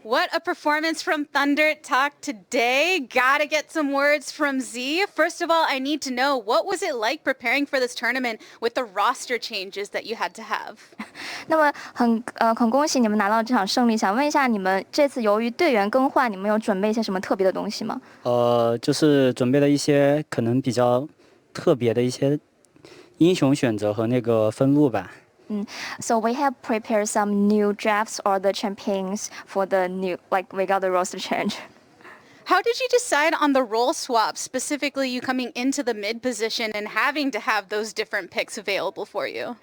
What a performance from Thunder Talk today. Gotta get some words from Z. First of all, I need to know, what was it like preparing for this tournament with the roster changes that you had to have? 那么很恭喜你们拿到这场胜利，想问一下，你们这次由于队员更换，你们有准备一些什么特别的东西吗？就是准备了一些可能比较特别的一些英雄选择和那个分路吧。So we have prepared some new drafts or the champions for the new, like we got the roster change. How did you decide on the role swap, specifically you coming into the mid position and having to have those different picks available for you?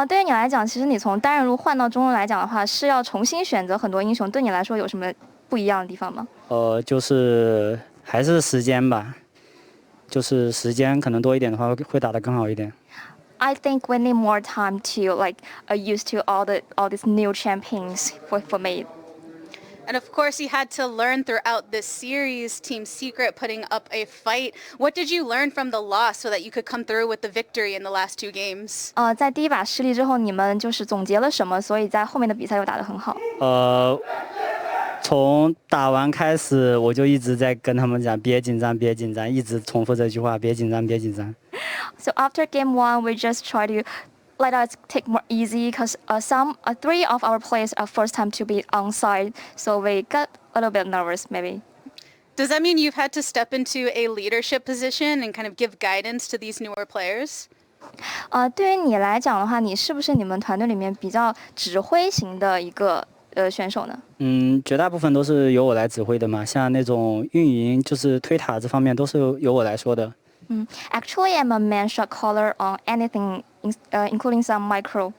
对于你来讲，其实你从单人路换到中路来讲的话，是要重新选择很多英雄，对你来说有什么不一样的地方吗？就是还是时间吧，就是时间可能多一点的话，会打得更好一点。I think we need more time to used to all these new champions for me. And of course, you had to learn throughout this series, Team Secret putting up a fight. What did you learn from the loss so that you could come through with the victory in the last two games? 在第一把失利之后，你们就是总结了什么？所以在后面的比赛又打得很好。从打完开始，我就一直在跟他们讲别紧张，别紧张，一直重复这句话，别紧张，别紧张。So after game one, we just try to let us take more easy because three of our players are first time to be on side, so we got a little bit nervous maybe. Does that mean you've had to step into a leadership position and kind of give guidance to these newer players? 对于你来讲的话，你是不是你们团队里面比较指挥型的一个选手呢？绝大部分都是由我来指挥的嘛，像那种运营就是推塔这方面都是由我来说的。Actually, I'm a main shot caller on anything, including some micro.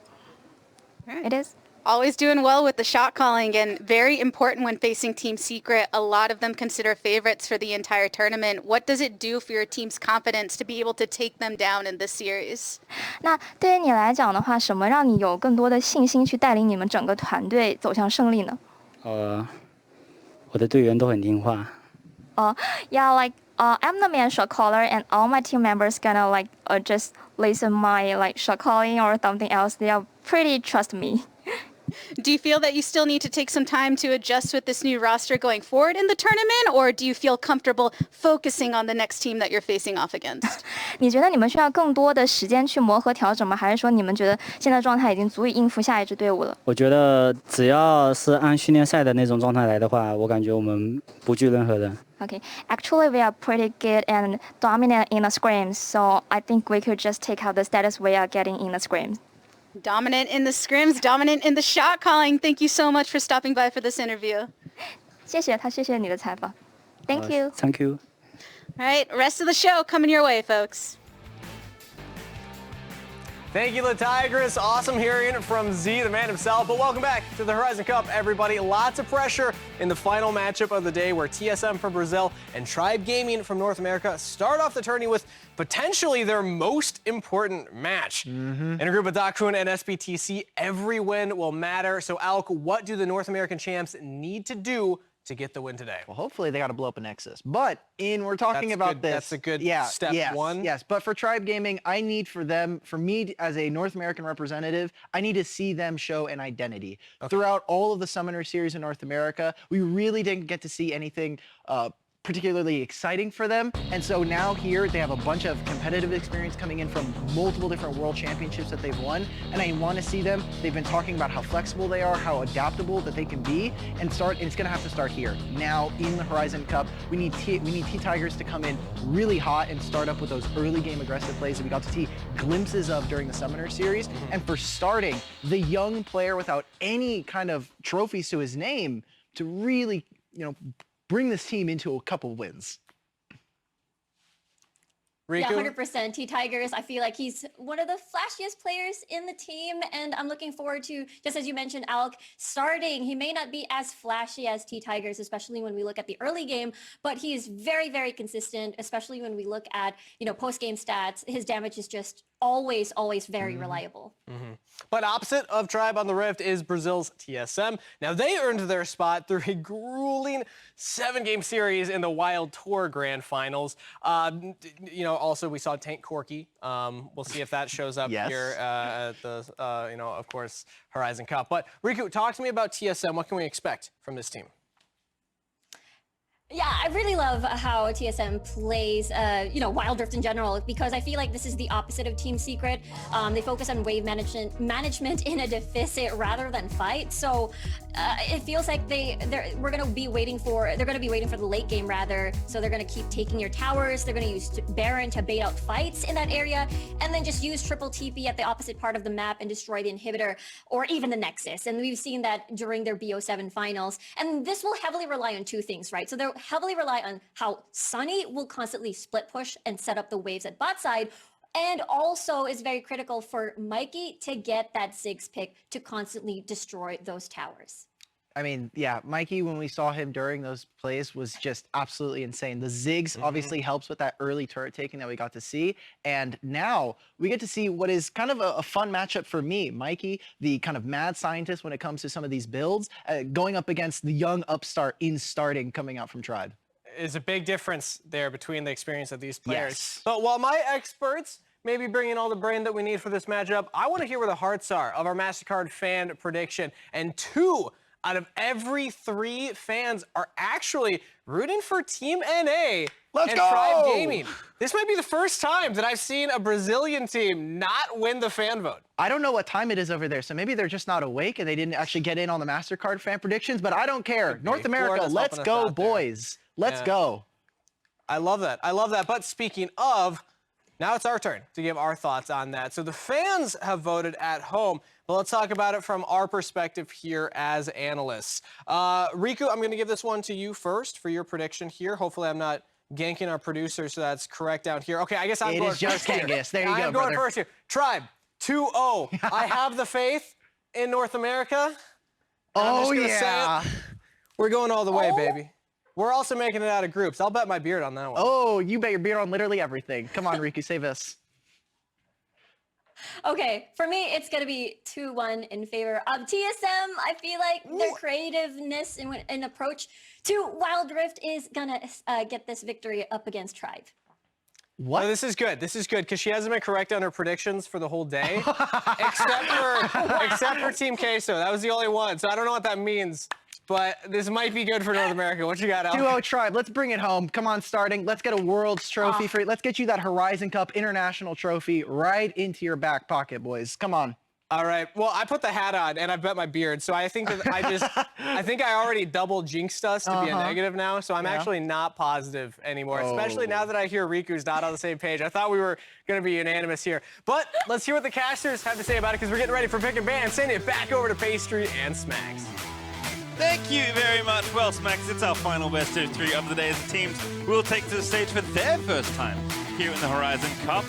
Right. It is. Always doing well with the shot calling and very important when facing Team Secret. A lot of them consider favorites for the entire tournament. What does it do for your team's confidence to be able to take them down in this series? 那对于你来讲的话，什么让你有更多的信心去带领你们整个团队走向胜利呢？我的队员都很听话。Yeah, I'm the main shot caller, and all my team members gonna just listen my shot calling or something else. They are pretty trust me. Do you feel that you still need to take some time to adjust with this new roster going forward in the tournament, or do you feel comfortable focusing on the next team that you're facing off against? 你觉得你们需要更多的时间去磨合调整吗？还是说你们觉得现在状态已经足以应付下一支队伍了？我觉得只要是按训练赛的那种状态来的话，我感觉我们不惧任何人。Okay, actually we are pretty good and dominant in the scrims, so I think we could just take out the status we are getting in the scrims. Dominant in the scrims, dominant in the shot calling. Thank you so much for stopping by for this interview. 谢谢你的采访。Thank you. Thank you. All right, rest of the show coming your way, folks. Thank you, ttigers. Awesome hearing from Z, the man himself. But welcome back to the Horizon Cup, everybody. Lots of pressure in the final matchup of the day where TSM from Brazil and Tribe Gaming from North America start off the tourney with potentially their most important match. In a group of Dakun and SBTC, every win will matter. So, Alk, what do the North American champs need to do to get the win today? Well, hopefully they got to blow up a Nexus. But we're talking about this. That's a good step one. Yes, but for Tribe Gaming, I need for me as a North American representative, I need to see them show an identity. Throughout all of the Summoner series in North America, we really didn't get to see anything particularly exciting for them. And so now here they have a bunch of competitive experience coming in from multiple different world championships that they've won. And I want to see them. They've been talking about how flexible they are, how adaptable that they can be, and it's going to have to start here. Now in the Horizon Cup, we need ttigers to come in really hot and start up with those early game aggressive plays that we got to see glimpses of during the Summoner series. And for starting, the young player without any kind of trophies to his name to really, bring this team into a couple wins. Riku? Yeah, 100%. ttigers, I feel like he's one of the flashiest players in the team, and I'm looking forward to, just as you mentioned, Alk, starting. He may not be as flashy as ttigers, especially when we look at the early game, but he is very, very consistent, especially when we look at, post-game stats. His damage is just always very reliable. But opposite of Tribe on the Rift is Brazil's TSM. Now they earned their spot through a grueling 7-game series in the Wild Tour Grand Finals. Also we saw Tank Corky. We'll see if that shows up here at the, of course, Horizon Cup. But Riku, talk to me about TSM. What can we expect from this team? Yeah, I really love how TSM plays, Wild Rift in general, because I feel like this is the opposite of Team Secret. They focus on wave management in a deficit rather than fight. So it feels like they're gonna be waiting for the late game rather. So they're gonna keep taking your towers. They're gonna use Baron to bait out fights in that area, and then just use triple TP at the opposite part of the map and destroy the inhibitor or even the Nexus. And we've seen that during their BO7 finals. And this will heavily rely on two things, right? So they'll heavily rely on how Sonyy will constantly split push and set up the waves at bot side, and also is very critical for Mikey to get that Ziggs pick to constantly destroy those towers. I mean, yeah, Mikey, when we saw him during those plays, was just absolutely insane. The Ziggs obviously helps with that early turret taking that we got to see. And now we get to see what is kind of a fun matchup for me. Mikey, the kind of mad scientist when it comes to some of these builds, going up against the young upstart in starting coming out from Tribe. Is a big difference there between the experience of these players. Yes. But while my experts may be bringing all the brain that we need for this matchup, I want to hear where the hearts are of our MasterCard fan prediction. And 2 out of every 3 fans are actually rooting for Team NA Let's and go! Tribe Gaming. This might be the first time that I've seen a Brazilian team not win the fan vote. I don't know what time it is over there, so maybe they're just not awake and they didn't actually get in on the MasterCard fan predictions, but I don't care. North America, Florida's let's helping us go, out there. boys. Let's Yeah. go. I love that. I love that. But speaking of, now it's our turn to give our thoughts on that. So the fans have voted at home, but let's talk about it from our perspective here as analysts. Riku, I'm going to give this one to you first for your prediction here. Hopefully I'm not ganking our producer, so that's correct down here. Okay, I guess I'm It going is just first here. Kangas. There you I'm go, going brother. first here. Tribe, 2-0. I have the faith in North America. And I'm just Oh, gonna say yeah. it. We're going all the way, baby. We're also making it out of groups. I'll bet my beard on that one. Oh, you bet your beard on literally everything. Come on, Riku, save us. Okay, for me, it's going to be 2-1 in favor of TSM. I feel like their creativeness and approach to Wild Rift is going to get this victory up against Tribe. What? Oh, this is good. This is good because she hasn't been correct on her predictions for the whole day, except for Team Queso. That was the only one. So I don't know what that means, but this might be good for North America. What you got, Al? 2-0 Tribe. Let's bring it home. Come on, starting. Let's get a Worlds trophy for you. Let's get you that Horizon Cup International trophy right into your back pocket, boys. Come on. All right. Well, I put the hat on and I bet my beard. So I think that I think I already double jinxed us to be a negative now. So I'm actually not positive anymore, especially now that I hear Riku's not on the same page. I thought we were going to be unanimous here. But let's hear what the casters have to say about it because we're getting ready for pick and ban. Sending it back over to Pastry and Smacks. Thank you very much. Well, Smacks, it's our final best of 3 of the day as the teams will take to the stage for their first time here in the Horizon Cup.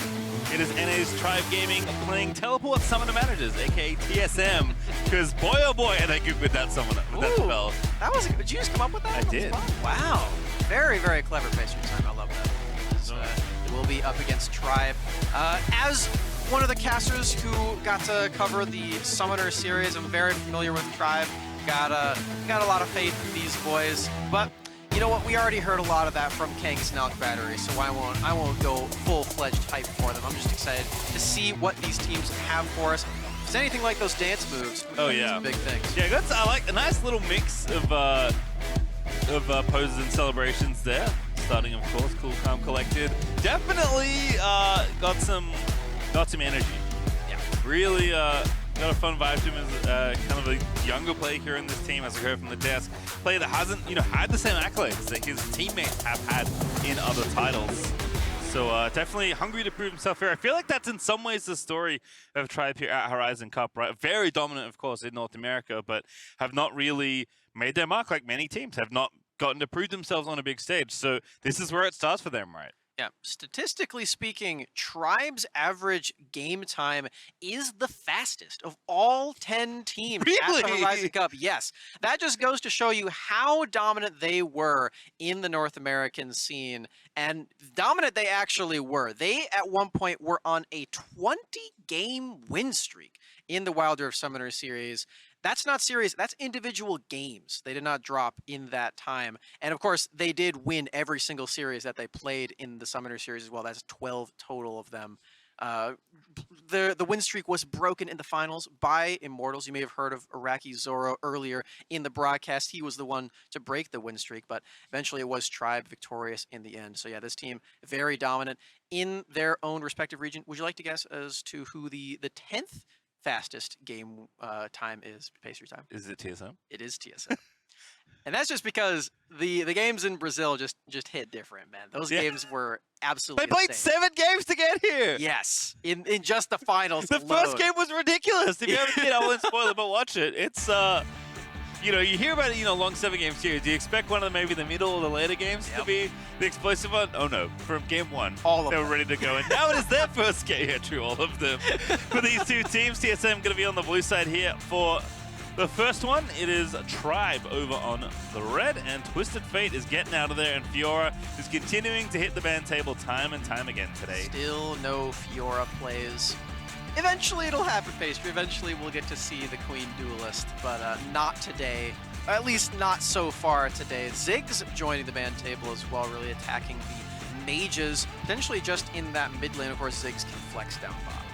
It is NA's Tribe Gaming playing Teleport Summoner Managers, aka TSM, because boy oh boy are they good with that summoner, with that spell. That was did you just come up with that? I did. Wow. Very, very clever pastry time. I love that. So, it will be up against Tribe. As one of the casters who got to cover the Summoner series, I'm very familiar with Tribe. Got a lot of faith in these boys, but you know what? We already heard a lot of that from Kang's Nelk Battery, so I won't go full-fledged hype for them. I'm just excited to see what these teams have for us. If it's anything like those dance moves, Oh yeah, big things. Yeah, I like a nice little mix of poses and celebrations there. Starting, of course, Cool, Calm, Collected. Definitely got some energy. Yeah. Really got a fun vibe to him as kind of a younger player here in this team, as we heard from the desk. Player that hasn't, had the same accolades that his teammates have had in other titles. So definitely hungry to prove himself here. I feel like that's in some ways the story of Tribe here at Horizon Cup, right? Very dominant, of course, in North America, but have not really made their mark like many teams, have not gotten to prove themselves on a big stage. So this is where it starts for them, right? Yeah, statistically speaking, Tribe's average game time is the fastest of all 10 teams at the Really? Horizon Cup. Yes, that just goes to show you how dominant they were in the North American scene, and dominant they actually were. They, at one point, were on a 20-game win streak in the Wild Rift Summoner Series. That's not series, that's individual games. They did not drop in that time. And of course, they did win every single series that they played in the Summoner Series as well. That's 12 total of them. The win streak was broken in the finals by Immortals. You may have heard of Iraqi Zoro earlier in the broadcast. He was the one to break the win streak, but eventually it was Tribe victorious in the end. So yeah, this team very dominant in their own respective region. Would you like to guess as to who the 10th fastest game time is, pastry time? Is it TSM? It is TSM. And that's just because the games in Brazil just hit different, man. Those games were absolutely They played insane. 7 games to get here. Yes, in just the finals. The alone. first game was ridiculous. If you haven't seen it, I won't spoil it, but watch it. It's you know, you hear about it, you know, long 7-game series. Do you expect one of the maybe the middle or the later games to be the explosive one? Oh no, from game 1, all of they them were ready to go, and now it is their first game. Yeah, true, all of them. For these two teams, TSM going to be on the blue side here for the first one. It is Tribe over on the red, and Twisted Fate is getting out of there, and Fiora is continuing to hit the ban table time and time again today. Still no Fiora plays. Eventually it'll happen, Pastry. Eventually we'll get to see the Queen Duelist, but not today. At least not so far today. Ziggs joining the ban table as well, really attacking the mages, potentially just in that mid lane. Of course, Ziggs can flex down bot.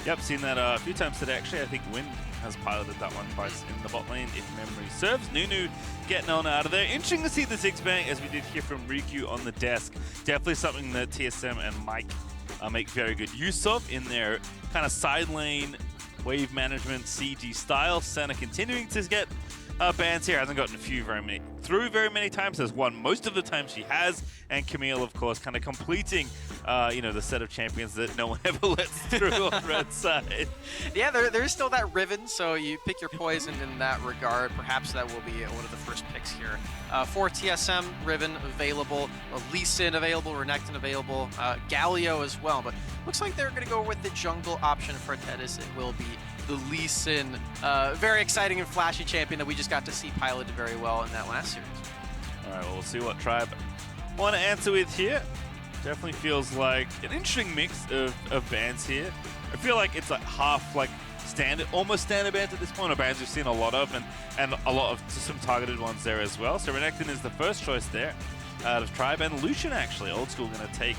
Yep, seen that a few times today. Actually, I think Wind has piloted that one twice in the bot lane, if memory serves. Nunu getting on out of there. Interesting to see the Ziggs bang, as we did hear from Riku on the desk. Definitely something that TSM and Mike make very good use of in their kind of side lane wave management CG style. Senna continuing to get bans here. Hasn't gotten through very many times. Has won most of the time she has. And Camille, of course, kind of completing you know, the set of champions that no one ever lets through on red side. Yeah, there's still that Riven, so you pick your poison in that regard. Perhaps that will be one of the first picks here. For TSM, Riven available, Lee Sin available, Renekton available, Galio as well. But looks like they're going to go with the jungle option for Tetis. It will be the Lee Sin. Very exciting and flashy champion that we just got to see piloted very well in that last series. All right, well, we'll see what Tribe want to answer with here. Definitely feels like an interesting mix of bans here. I feel like it's like half like standard, almost standard bans at this point, or bans we've seen a lot of, and a lot of some targeted ones there as well. So Renekton is the first choice there out of Tribe, and Lucian actually. Oldskool going to take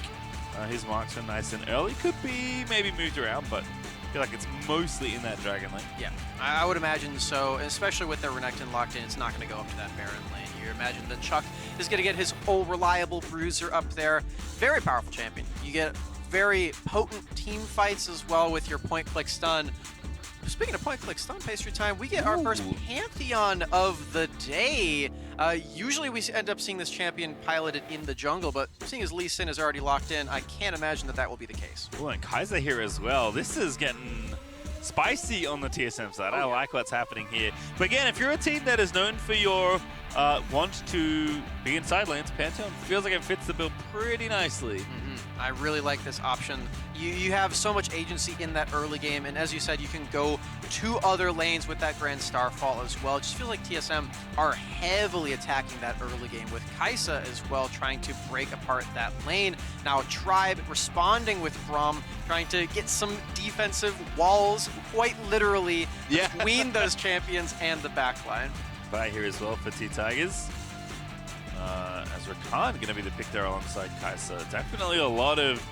his marksman nice and early. Could be maybe moved around, but I feel like it's mostly in that Dragon lane. Yeah, I would imagine so, especially with their Renekton locked in. It's not going to go up to that Baron lane. You imagine that Chuck is going to get his old reliable bruiser up there. Very powerful champion. You get very potent team fights as well with your point-click stun. Speaking of point-click stun, Pastry time, we get our first Pantheon of the day. Usually we end up seeing this champion piloted in the jungle, but seeing as Lee Sin is already locked in, I can't imagine that will be the case. Oh, and Kaiser here as well. This is getting spicy on the TSM side. I like what's happening here. But again, if you're a team that is known for your want to be in side lanes, Pantheon feels like it fits the bill pretty nicely. I really like this option. You have so much agency in that early game, and as you said, you can go to other lanes with that Grand Starfall as well. It just feels like TSM are heavily attacking that early game with Kai'Sa as well, trying to break apart that lane. Now Tribe responding with Braum, trying to get some defensive walls, quite literally, between those champions and the backline. By here as well for ttigers. As Rakan going to be the pick there alongside Kai'Sa. Definitely a lot of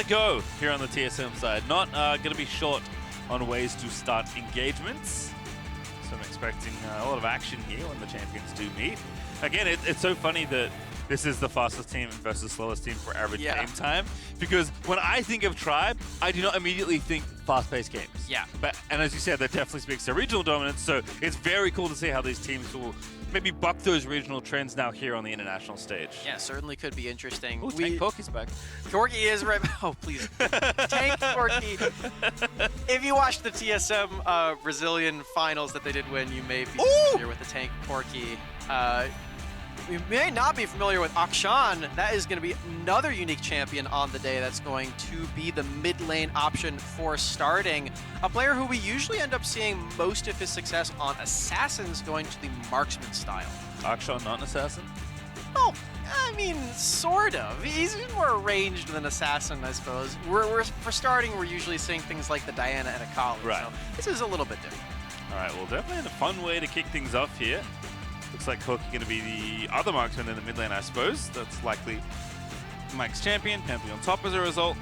go here on the TSM side. Not going to be short on ways to start engagements. So I'm expecting a lot of action here when the champions do meet. Again, it's so funny that this is the fastest team versus slowest team for average game time. Because when I think of Tribe, I do not immediately think fast-paced games. Yeah. And as you said, that definitely speaks to regional dominance. So it's very cool to see how these teams will maybe buck those regional trends now here on the international stage. Yeah, certainly could be interesting. Ooh, Tank Corky's back. Corky is right. Oh, please. Tank Corky. If you watched the TSM Brazilian finals that they did win, you may be familiar with the Tank Corky. You may not be familiar with Akshan. That is going to be another unique champion on the day that's going to be the mid lane option for starting. A player who we usually end up seeing most of his success on Assassins, going to the marksman style. Akshan not an assassin? Oh, I mean, sort of. He's more ranged than Assassin, I suppose. For starting, we're usually seeing things like the Diana and Akali. Right. So this is a little bit different. All right, well, definitely a fun way to kick things off here. Looks like Corky going to be the other marksman in the mid lane, I suppose. That's likely Mike's champion. Pantheon on top as a result.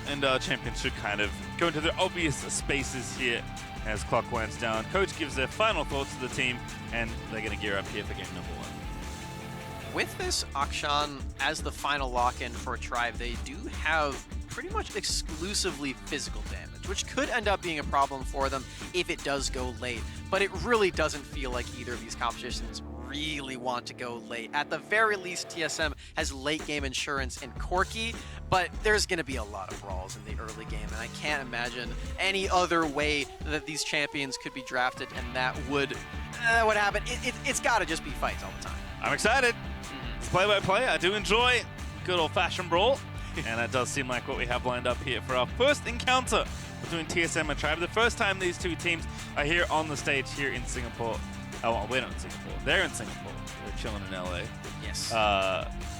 and champions should kind of go into their obvious spaces here as clock winds down. Coach gives their final thoughts to the team, and they're going to gear up here for game number 1. With this Akshan as the final lock-in for Tribe, they do have pretty much exclusively physical damage, which could end up being a problem for them if it does go late. But it really doesn't feel like either of these competitions really want to go late. At the very least, TSM has late game insurance in Corki, but there's going to be a lot of brawls in the early game, and I can't imagine any other way that these champions could be drafted and that would happen. It's got to just be fights all the time. I'm excited. It's play-by-play. I do enjoy good old-fashioned brawl, and that does seem like what we have lined up here for our first encounter between TSM and Tribe. The first time these two teams are here on the stage here in Singapore. Oh, well, we're not in Singapore. They're in Singapore. We're chilling in LA. Yes.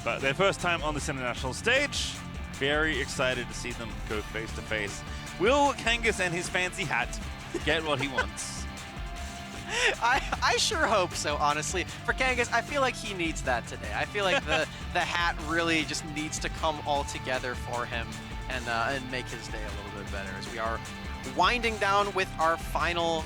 But their first time on this international stage. Very excited to see them go face-to-face. Will Kangas and his fancy hat get what he wants? I sure hope so, honestly. For Kangas, I feel like he needs that today. I feel like the hat really just needs to come all together for him and make his day a little bit better, as we are winding down with our final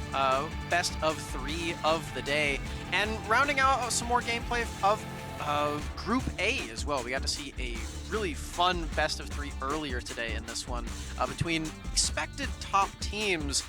best of 3 of the day, and rounding out some more gameplay of Group A as well. We got to see a really fun best of 3 earlier today in this one between expected top teams.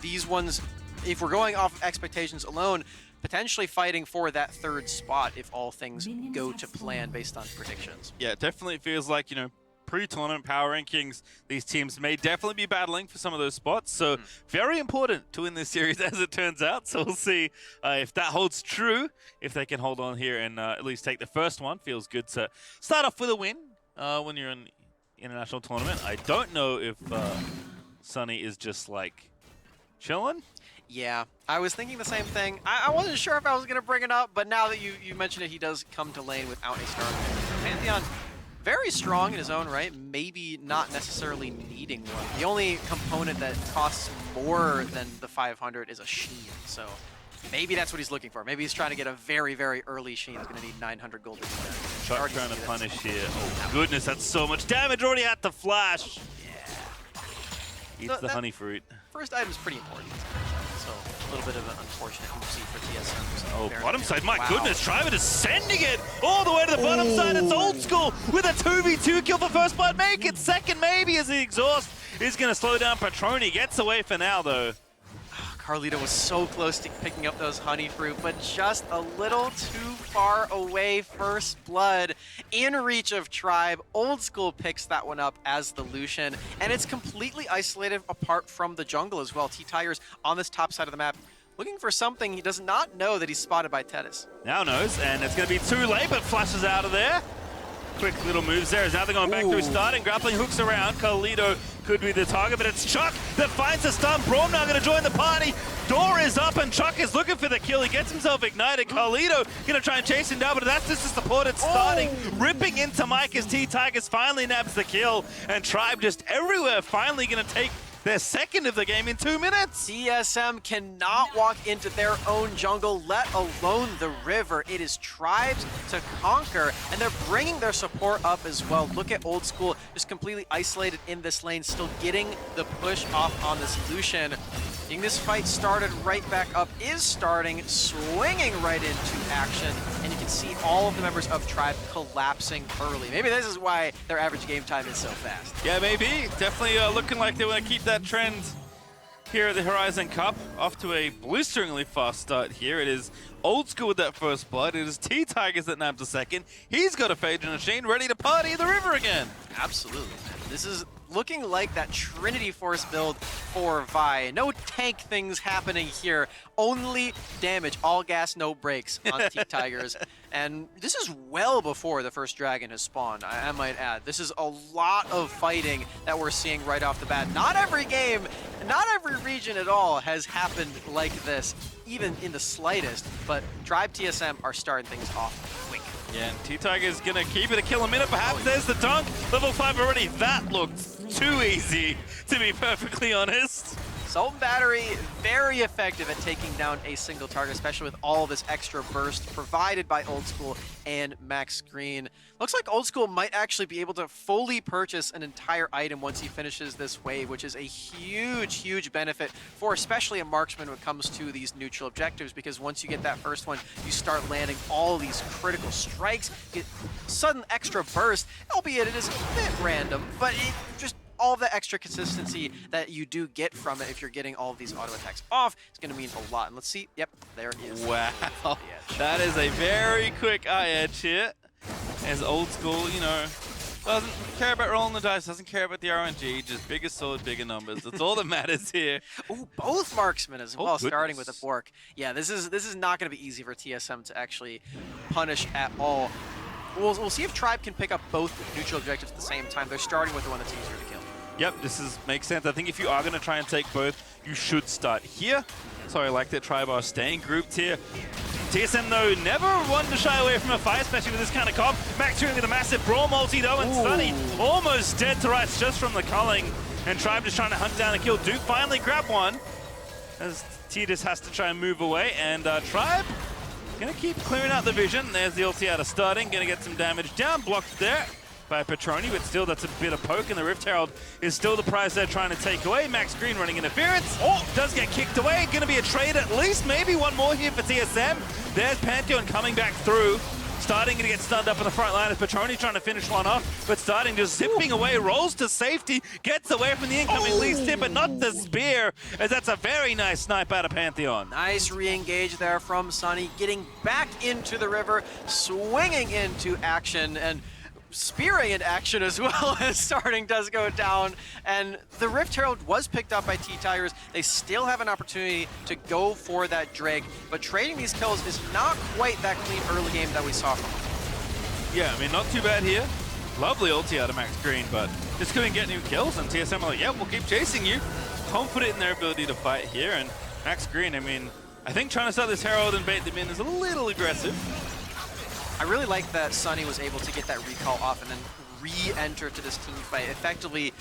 These ones, if we're going off of expectations alone, potentially fighting for that 3rd spot if all things go to plan based on predictions. Yeah, it definitely feels like, you know, pre-tournament power rankings, these teams may definitely be battling for some of those spots. So very important to win this series as it turns out. So we'll see if that holds true, if they can hold on here and at least take the first one. Feels good to start off with a win when you're in international tournament. I don't know if Sonyy is just like chilling. Yeah, I was thinking the same thing. I wasn't sure if I was going to bring it up, but now that you mentioned it, he does come to lane without a star. Pantheon, very strong in his own right, maybe not necessarily needing one. The only component that costs more than the 500 is a Sheen, so maybe that's what he's looking for. Maybe he's trying to get a very, very early Sheen. He's going to need 900 gold to do that. Chuck trying to punish here. Oh, goodness, that's so much damage. Already had to flash. Yeah. Eats the honey fruit. First item's pretty important. So a little bit of an unfortunate oopsie for TSM. So oh, bottom side, my goodness, Tribe is sending it all the way to the bottom side. It's Oldskool with a 2v2 kill for first blood. Make it second maybe as the exhaust is going to slow down Pertroni. Gets away for now though. carliTo was so close to picking up those honey fruit, but just a little too far away. First blood in reach of Tribe. Oldskool picks that one up as the Lucian, and it's completely isolated apart from the jungle as well. ttigers on this top side of the map, looking for something. He does not know that he's spotted by Tetis. Now knows, and it's going to be too late, but flashes out of there. Quick little moves there. Is now they're going back through starting. Grappling hooks around. carliTo could be the target, but it's Chuck that finds the stun. Braum now going to join the party. Door is up, and Chuck is looking for the kill. He gets himself ignited. carliTo going to try and chase him down, but that's just the support. It's starting. Ripping into Mike as ttigers finally nabs the kill, and Tribe just everywhere. Finally going to take their second of the game in 2 minutes. TSM cannot walk into their own jungle, let alone the river. It is Tribe's to conquer, and they're bringing their support up as well. Look at Oldskool, just completely isolated in this lane, still getting the push off on this Lucian. Getting this fight started right back up is starting, swinging right into action, and you can see all of the members of Tribe collapsing early. Maybe this is why their average game time is so fast. Yeah, maybe. Definitely looking like they want to keep that trend here at the Horizon Cup. Off to a blisteringly fast start here. It is Oldskool with that first blood. It is ttigers that nabs the second. He's got a Phaedron machine ready to party the river again. Absolutely. This is looking like that Trinity Force build for Vi. No tank things happening here. Only damage. All gas, no brakes on ttigers. And this is well before the first dragon has spawned, I might add. This is a lot of fighting that we're seeing right off the bat. Not every game, not every region at all has happened like this, even in the slightest. But Tribe TSM are starting things off quick. Yeah, and ttigers gonna keep it a kill a minute. Perhaps there's the dunk. Level 5 already. That looked too easy, to be perfectly honest. Salt and Battery, very effective at taking down a single target, especially with all this extra burst provided by Oldskool and MaxGreen. Looks like Oldskool might actually be able to fully purchase an entire item once he finishes this wave, which is a huge, huge benefit for especially a marksman when it comes to these neutral objectives, because once you get that first one, you start landing all these critical strikes, get sudden extra burst, albeit it is a bit random, but it just all of the extra consistency that you do get from it if you're getting all of these auto attacks off is going to mean a lot. And let's see. Yep, there it is. Wow. That is a very quick eye edge here. As Oldskool, you know, doesn't care about rolling the dice, doesn't care about the RNG, just bigger sword, bigger numbers. That's all that matters here. Ooh, both marksmen as well, starting with a goodness. Bork. Yeah, this is not going to be easy for TSM to actually punish at all. We'll see if Tribe can pick up both neutral objectives at the same time. They're starting with the one that's easier to kill. Yep, makes sense. I think if you are going to try and take both, you should start here. So I like that Tribe are staying grouped here. TSM, though, never one to shy away from a fight, especially with this kind of comp. MaxGreen with a massive brawl multi, though, and Sonyy almost dead to rights just from the culling. And Tribe just trying to hunt down a kill. Duke finally grab one, as Tetis has to try and move away. And Tribe gonna keep clearing out the vision. There's the ulti out of starting. Gonna get some damage down, blocked there by Pertroni, but still that's a bit of poke, and the Rift Herald is still the prize they're trying to take away. MaxGreen running interference. Oh, does get kicked away. Gonna be a trade at least, maybe one more here for TSM. There's Pantheon coming back through. Starting to get stunned up in the front line as Pertroni trying to finish one off, but starting just zipping away, rolls to safety, gets away from the incoming Least hit, but not the spear, as that's a very nice snipe out of Pantheon. Nice re-engage there from Sonyy, getting back into the river, swinging into action, and spearing in action as well as starting does go down. And the Rift Herald was picked up by ttigers. They still have an opportunity to go for that Drake, but trading these kills is not quite that clean early game that we saw from them. Yeah, I mean, not too bad here. Lovely ulti out of MaxGreen, but just couldn't get any kills, and TSM are like, yeah, we'll keep chasing you. Confident in their ability to fight here, and MaxGreen, I mean, I think trying to start this Herald and bait them in is a little aggressive. I really like that Sonyy was able to get that recall off and then re-enter to this team fight, effectively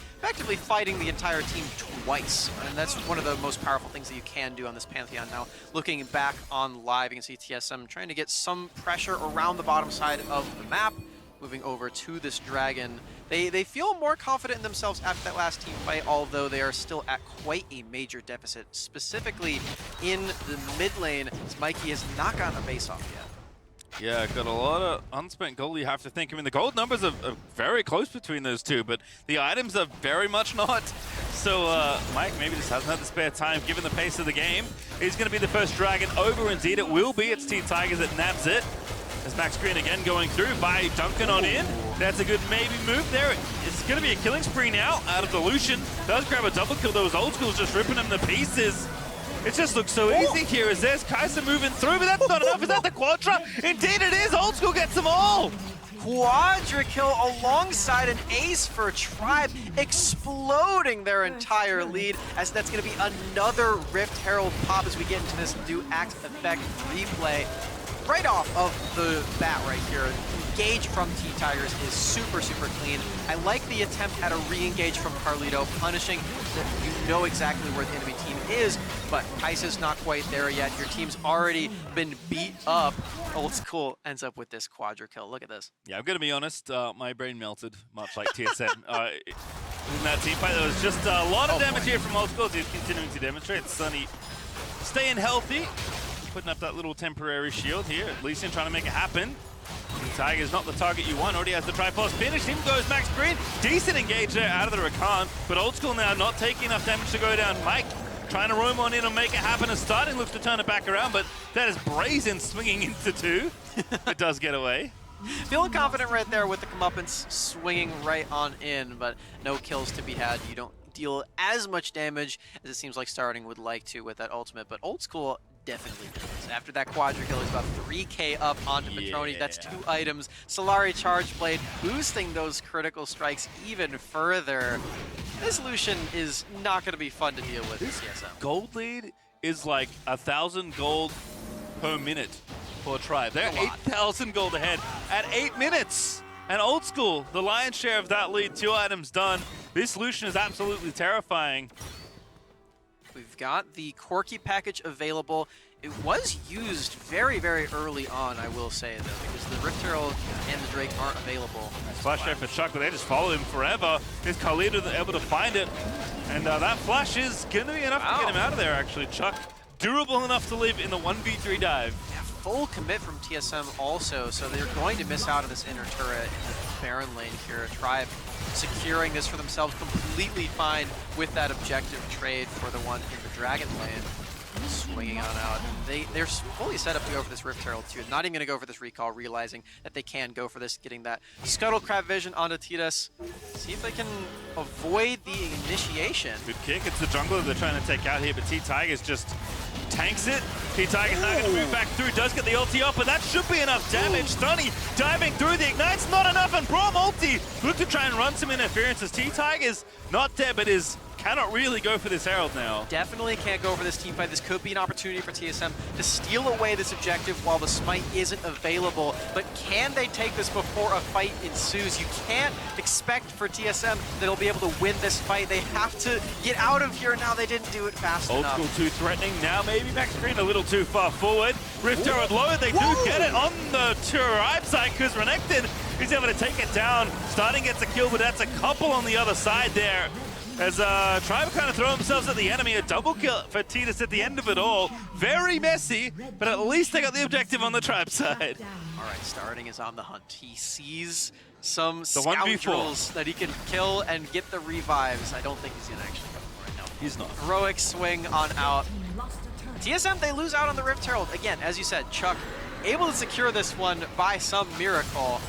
fighting the entire team twice. And that's one of the most powerful things that you can do on this Pantheon. Now, looking back on live, you can see TSM trying to get some pressure around the bottom side of the map, moving over to this Dragon. They feel more confident in themselves after that last team fight, although they are still at quite a major deficit, specifically in the mid lane, as Mikey has not gotten a base off yet. Yeah, got a lot of unspent gold, you have to think. I mean, the gold numbers are very close between those two, but the items are very much not. So Mike maybe just hasn't had the spare time, given the pace of the game. He's going to be the first Dragon over. Indeed, it will be. It's ttigers that nabs it. As MaxGreen again going through by Duncan on in. That's a good maybe move there. It's going to be a killing spree now out of the Lucian. Does grab a double kill. Those Oldskool's just ripping him to pieces. It just looks so easy here as there's Kai'Sa moving through, but that's not enough. Is that the Quadra? Indeed it is. Oldskool gets them all. Quadra kill alongside an ace for Tribe, exploding their entire lead, as that's going to be another Rift Herald pop as we get into this new Axe effect replay. Right off of the bat right here, engage from ttigers is super, super clean. I like the attempt at a re-engage from carliTo, punishing that you know exactly where the enemy team is, but Kai'Sa's not quite there yet. Your team's already been beat up. Oldskool ends up with this Quadra kill. Look at this. Yeah, I'm going to be honest, my brain melted, much like TSM. In that team fight, there was just a lot of damage here from Oldskool. He's continuing to demonstrate. Sonyy staying healthy, putting up that little temporary shield here. Lee Sin trying to make it happen. ttigers not the target you want. Already has the Triforce finished. Him goes MaxGreen. Decent engage there out of the Rakan. But Oldskool now not taking enough damage to go down. Mike trying to roam on in and make it happen. And starting looks to turn it back around. But that is Brazen swinging into two. It does get away. Feeling confident right there with the comeuppance swinging right on in, but no kills to be had. You don't deal as much damage as it seems like starting would like to with that ultimate. But Oldskool definitely does. After that Quadra kill, he's about 3k up onto Pertroni. That's 2 items. Solari Charge Blade boosting those critical strikes even further. This Lucian is not going to be fun to deal with in TSM. Gold lead is like 1,000 gold per minute for Tribe. They're 8,000 gold ahead at 8 minutes. And Oldskool, the lion's share of that lead, 2 items done. This Lucian is absolutely terrifying. We've got the Corki package available It was used very, very early on, I will say, though, because the Rift Herald and the Drake aren't available. Flash out for Chuck, but they just follow him forever. Is carliTo able to find it? And that flash is going to be enough to get him out of there, actually. Chuck, durable enough to live in the 1v3 dive. Yeah, full commit from TSM also, so they're going to miss out on this inner turret in the Baron lane here. Tribe securing this for themselves, completely fine with that objective trade for the one in the Dragon lane. Swinging on out. They're fully set up to go for this Rift Herald too. Not even going to go for this recall, realizing that they can go for this, getting that Scuttle Crab Vision onto Tetis. See if they can avoid the initiation. Good kick. It's the jungler they're trying to take out here, but ttigers just tanks it. ttigers now going to move back through, does get the ulti up, but that should be enough damage. Sonyy diving through the Ignite's not enough, and Braum ulti look to try and run some interference as ttigers not dead, but cannot really go for this Herald now. Definitely can't go for this team fight. This could be an opportunity for TSM to steal away this objective while the smite isn't available. But can they take this before a fight ensues? You can't expect for TSM that they'll be able to win this fight. They have to get out of here now. They didn't do it fast enough. Oldskool too threatening. Now maybe MaxGreen a little too far forward. Rift Herald low. They do get it on the Tribe side because Renekton is able to take it down. Starting gets a kill, but that's a couple on the other side there. As Tribe kind of throw themselves at the enemy, a double kill for Tetis at the end of it all. Very messy, but at least they got the objective on the Tribe side. All right, Starting is on the hunt. He sees some The scoundrels that he can kill and get the revives. I don't think he's going to actually go for it, no. He's not. Heroic swing on out. TSM, they lose out on the Rift Herald. Again, as you said, Chuck able to secure this one by some miracle.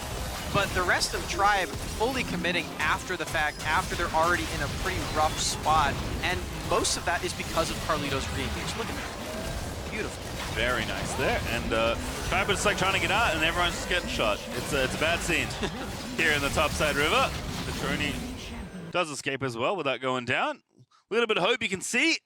But the rest of Tribe fully committing after the fact, after they're already in a pretty rough spot. And most of that is because of carliTo's re-engage. Look at that. Beautiful. Very nice there. And Tribe is like trying to get out, and everyone's just getting shot. It's a bad scene here in the topside river. Pertroni does escape as well without going down. A little bit of hope you can see.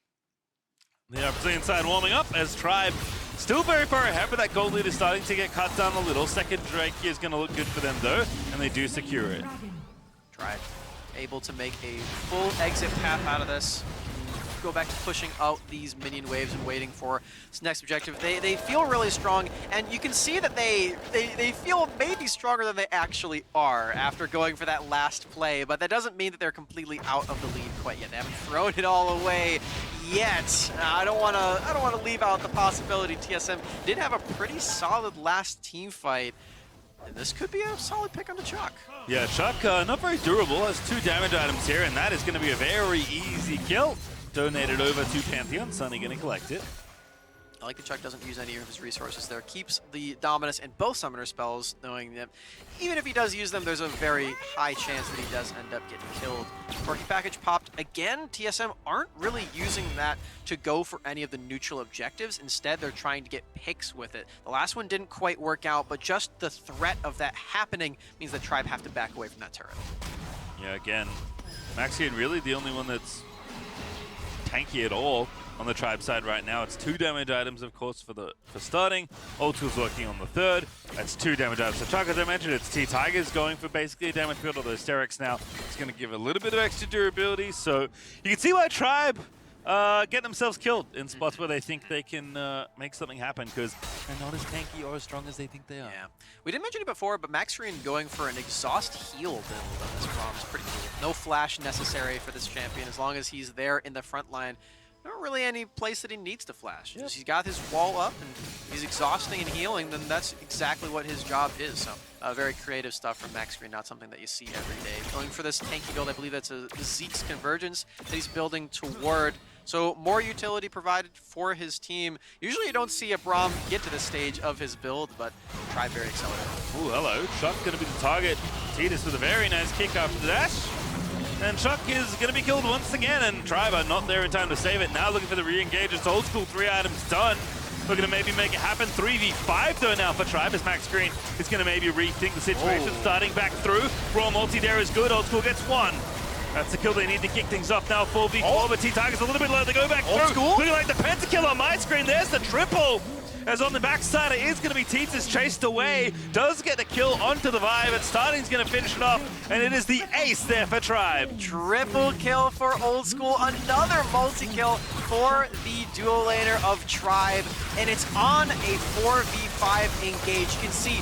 The Brazilian side warming up as Tribe still very far ahead, but that gold lead is starting to get cut down a little. Second Drake is going to look good for them though, and they do secure it. Tribe able to make a full exit path out of this. Go back to pushing out these minion waves and waiting for this next objective. They feel really strong, and you can see that they feel maybe stronger than they actually are after going for that last play, but that doesn't mean that they're completely out of the lead quite yet. They haven't thrown it all away yet. I don't want to leave out the possibility TSM did have a pretty solid last team fight. And this could be a solid pick on the Chuck. Yeah, Chuck, not very durable, has 2 damage items here, and that is going to be a very easy kill. Donated over to Pantheon. Sonyy going to collect it. I like that Chuck doesn't use any of his resources there. Keeps the Dominus and both Summoner spells, knowing that even if he does use them, there's a very high chance that he does end up getting killed. Quirky Package popped again. TSM aren't really using that to go for any of the neutral objectives. Instead, they're trying to get picks with it. The last one didn't quite work out, but just the threat of that happening means that Tribe have to back away from that turret. Yeah, again, MaxGreen really the only one that's tanky at all on the Tribe side right now. It's 2 damage items, of course, for starting. Oldskool's working on the 3rd. That's 2 damage items. So Chuck, as I mentioned, it's ttigers going for basically a damage field, although Sterex now is going to give a little bit of extra durability. So you can see why Tribe get themselves killed in spots where they think they can make something happen, because they're not as tanky or as strong as they think they are. Yeah. We didn't mention it before, but MaxGreen going for an exhaust heal build on this Braum is pretty cool. No flash necessary for this champion as long as he's there in the front line. Not really any place that he needs to flash. Yep. He's got his wall up and he's exhausting and healing, then that's exactly what his job is. So very creative stuff from MaxGreen, not something that you see every day. Going for this tanky build, I believe that's a Zeke's Convergence that he's building toward. So more utility provided for his team. Usually you don't see a Braum get to this stage of his build, but Tribe very accelerated. Ooh, hello. Chuck going to be the target. Tetis with a very nice kick after the dash. And Chuck is going to be killed once again, and Tribe are not there in time to save it. Now looking for the re-engage. It's Oldskool, 3 items done. Looking to maybe make it happen. 3v5 though now for Tribe as MaxGreen is going to maybe rethink the situation. Starting back through. Raw multi there is good. Oldskool gets 1. That's the kill they need to kick things off now. 4v4, but ttigers a little bit low. They go back through. Looking like the pentakill on my screen. There's the triple. as on the backside it is going to be Tetis chased away, does get the kill onto the Vibe, and Starting's going to finish it off, and it is the ace there for Tribe. Triple kill for Oldskool, another multi-kill for the dual laner of Tribe, and it's on a 4v5 engage. You can see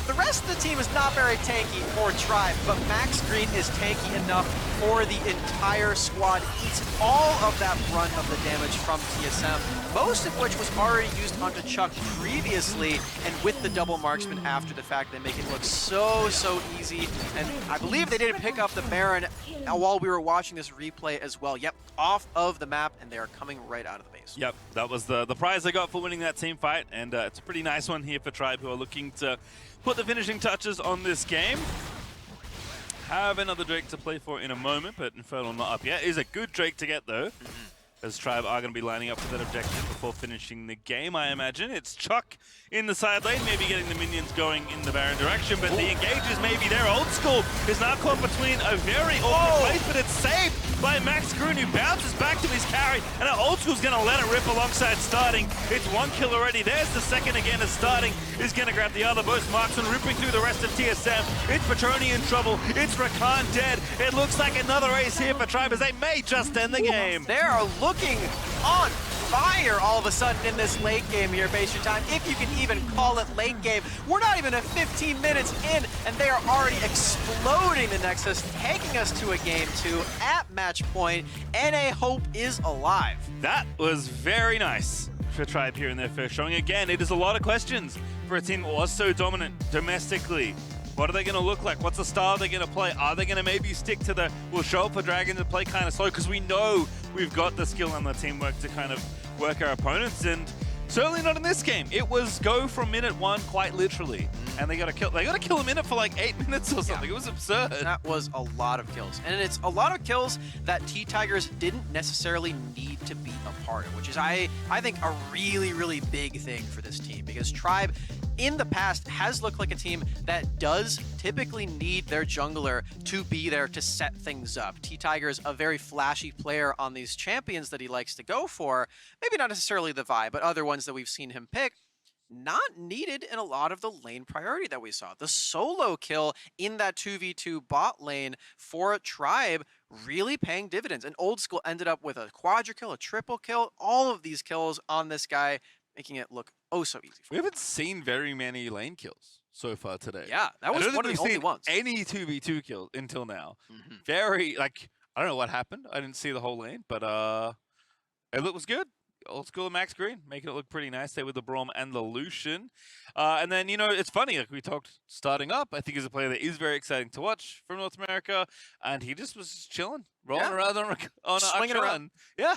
the rest of the team is not very tanky for Tribe, but MaxGreen is tanky enough for the entire squad. Eats all of that brunt of the damage from TSM, most of which was already used onto Chuck previously, and with the double marksman after the fact, they make it look so easy. And I believe they didn't pick up the Baron while we were watching this replay as well. Yep, off of the map, and they are coming right out of the base. Yep, that was the prize they got for winning that team fight, and it's a pretty nice one here for Tribe, who are looking to put the finishing touches on this game. Have another Drake to play for in a moment, but Infernal not up yet. Is a good Drake to get though, as Tribe are going to be lining up for that objective before finishing the game, I imagine. It's Chuck in the side lane, maybe getting the minions going in the Baron direction, but the engage is maybe there. Oldskool is now caught between a very awkward place, but it's saved by MaxGreen, who bounces back to his carry, and now Oldskool's going to let it rip alongside Starting. It's one kill already. There's the second again as Starting is going to grab the other. Both marksmen ripping through the rest of TSM. It's Pertroni in trouble. It's Rakan dead. It looks like another ace here for Tribe, as they may just end the game. They are looking on fire all of a sudden in this late game here, Base Your Time, if you can even call it late game. We're not even at 15 minutes in, and they are already exploding the Nexus, taking us to a game 2 at match point. NA Hope is alive. That was very nice for Tribe here in their first showing. Again, it is a lot of questions for a team that was so dominant domestically. What are they going to look like? What's the style they're going to play? Are they going to maybe stick to the, we'll show up for Dragons and play kind of slow? Because we know we've got the skill and the teamwork to kind of work our opponents, and certainly not in this game. It was go from minute 1 quite literally, and they got to kill a minute for like 8 minutes or something. It was absurd. That was a lot of kills, and it's a lot of kills that ttigers didn't necessarily need to be a part of, which is I think a really big thing for this team, because Tribe in the past has looked like a team that does typically need their jungler to be there to set things up. ttigers, a very flashy player on these champions that he likes to go for, maybe not necessarily the Vi, but other ones that we've seen him pick, not needed in a lot of the lane priority that we saw. The solo kill in that 2v2 bot lane for Tribe really paying dividends, and Oldskool ended up with a quadra kill, a triple kill, all of these kills on this guy, making it look oh so easy. We haven't seen very many lane kills so far today. Yeah, that was one of the only ones. Any 2v2 kill until now. Very, like, I don't know what happened. I didn't see the whole lane, but it was good. Oldskool and MaxGreen making it look pretty nice there with the Braum and the Lucian. And then, you know, it's funny, like we talked starting up, I think he's a player that is very exciting to watch from North America, and he just was chilling, rolling around on swinging around. Yeah.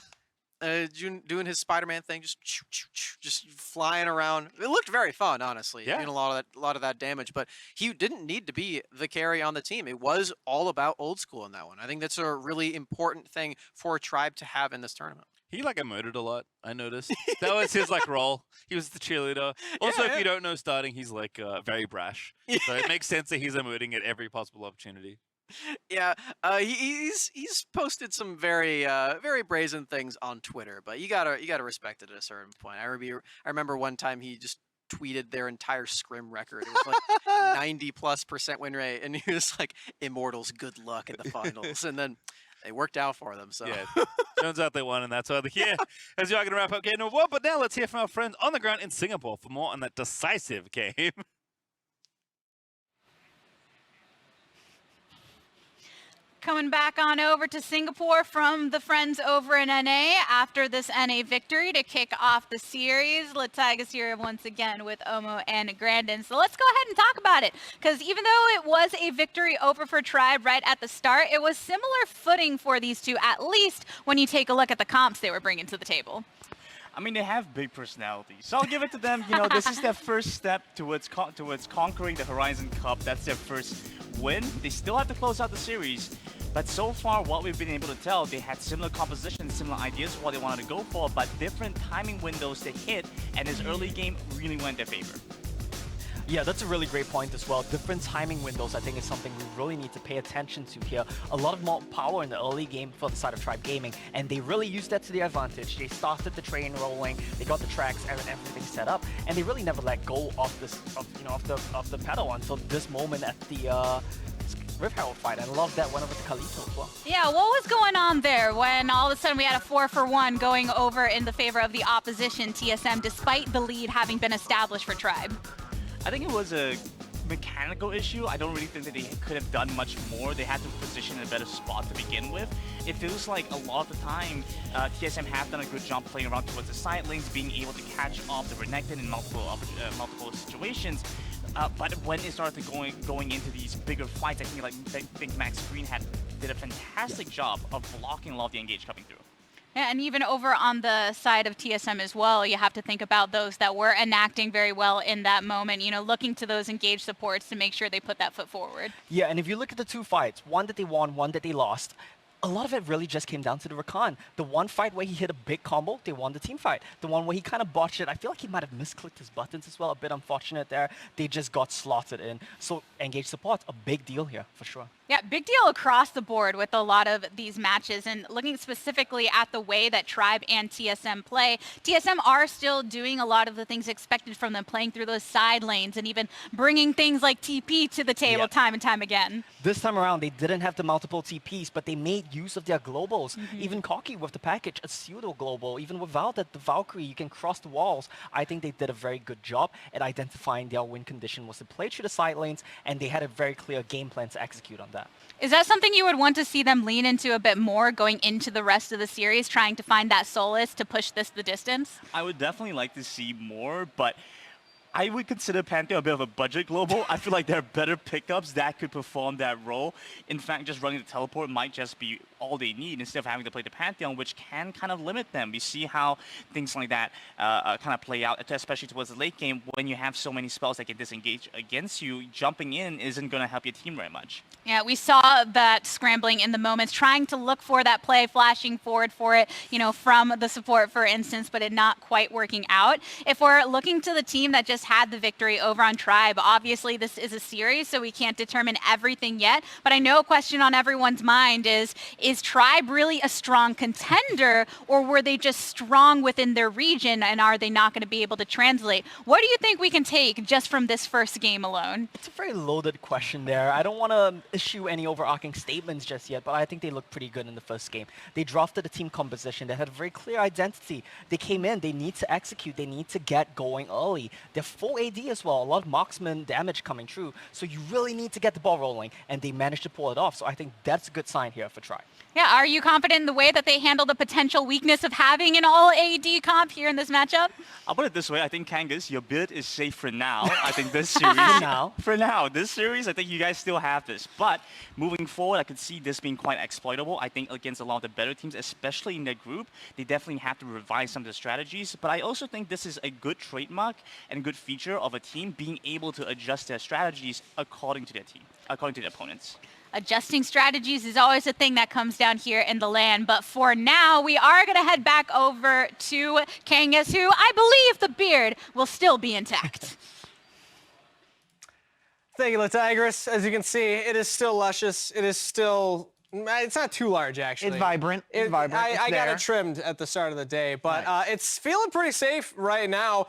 Doing his Spider-Man thing, just flying around. It looked very fun, honestly. Yeah. Doing a lot of that damage, but he didn't need to be the carry on the team. It was all about Oldskool in that one. I think that's a really important thing for Tribe to have in this tournament. He like emoted a lot, I noticed. That was his like role. He was the cheerleader. Also, if you don't know Starting, he's like very brash. So it makes sense that he's emoting at every possible opportunity. Yeah, he's posted some very brazen things on Twitter, but you gotta respect it at a certain point. I remember one time he just tweeted their entire scrim record. It was like 90+% win rate, and he was like, "Immortals, good luck in the finals," and then it worked out for them. So yeah, turns out they won, and that's why they're here. As you are going to wrap up game number 1, but now let's hear from our friends on the ground in Singapore for more on that decisive game. Coming back on over to Singapore from the friends over in NA after this NA victory to kick off the series. ttigers here once again with Omo and Grandin. So let's go ahead and talk about it, because even though it was a victory over for Tribe right at the start, it was similar footing for these two, at least when you take a look at the comps they were bringing to the table. I mean, they have big personalities, so I'll give it to them. You know, this is their first step towards conquering the Horizon Cup. That's their first win. They still have to close out the series, but so far, what we've been able to tell, they had similar compositions, similar ideas of what they wanted to go for, but different timing windows to hit, and this early game really went in their favor. Yeah, that's a really great point as well. Different timing windows, I think, is something we really need to pay attention to here. A lot of more power in the early game for the side of Tribe Gaming, and they really used that to their advantage. They started the train rolling, they got the tracks and everything set up, and they really never let go of this, of the pedal until this moment at the Rift Herald fight. I love that went over to carliTo as well. Yeah, what was going on there when all of a sudden we had a 4-for-1 going over in the favor of the opposition TSM, despite the lead having been established for Tribe? I think it was a mechanical issue. I don't really think that they could have done much more. They had to position in a better spot to begin with. It feels like a lot of the time, TSM have done a good job playing around towards the side lanes, being able to catch off the Renekton in multiple situations. But when it started going into these bigger fights, I think MaxGreen did a fantastic job of blocking a lot of the engage coming through. Yeah, and even over on the side of TSM as well, you have to think about those that were enacting very well in that moment, you know, looking to those engaged supports to make sure they put that foot forward. Yeah, and if you look at the two fights, one that they won, one that they lost, a lot of it really just came down to the Rakan. The one fight where he hit a big combo, they won the team fight. The one where he kind of botched it, I feel like he might have misclicked his buttons as well, a bit unfortunate there. They just got slotted in. So engaged support, a big deal here for sure. Yeah, big deal across the board with a lot of these matches, and looking specifically at the way that Tribe and TSM play, TSM are still doing a lot of the things expected from them, playing through those side lanes and even bringing things like TP to the table time and time again. This time around, they didn't have the multiple TPs, but they made use of their globals. Even Cocky with the package, a pseudo global, even without that, the Valkyrie, you can cross the walls. I think they did a very good job at identifying their win condition was to play through the side lanes, and they had a very clear game plan to execute on that. Is that something you would want to see them lean into a bit more going into the rest of the series, trying to find that solace to push this the distance? I would definitely like to see more, but I would consider Pantheon a bit of a budget global. I feel like there are better pickups that could perform that role. In fact, just running the teleport might just be all they need instead of having to play the Pantheon, which can kind of limit them. We see how things like that kind of play out, especially towards the late game when you have so many spells that can disengage against you. Jumping in isn't going to help your team very much. Yeah, we saw that scrambling in the moments, trying to look for that play, flashing forward for it, you know, from the support, for instance, but it not quite working out. If we're looking to the team that just had the victory over on Tribe, obviously this is a series, so we can't determine everything yet, but I know a question on everyone's mind is Tribe really a strong contender, or were they just strong within their region, and are they not going to be able to translate? What do you think we can take just from this first game alone? It's a very loaded question there. I don't want to issue any overarching statements just yet, but I think they looked pretty good in the first game. They drafted a team composition that had a very clear identity. They came in, they need to execute, they need to get going early. They're full AD as well, a lot of marksman damage coming through, so you really need to get the ball rolling, and they managed to pull it off, so I think that's a good sign here for Tribe. Yeah, are you confident in the way that they handle the potential weakness of having an all AD comp here in this matchup? I'll put it this way, I think Kangas, your bid is safe for now. I think this series, for now, this series, I think you guys still have this. But moving forward, I could see this being quite exploitable. I think against a lot of the better teams, especially in their group, they definitely have to revise some of the strategies. But I also think this is a good trademark and good feature of a team being able to adjust their strategies according to their team, according to their opponents. Adjusting strategies is always a thing that comes down here in the LAN, but for now, we are going to head back over to Kangas, who I believe the beard will still be intact. Thank you, TRB. As you can see, it is still luscious. It is still, it's not too large, actually. It's vibrant. It's vibrant. I got it trimmed at the start of the day, but it's feeling pretty safe right now.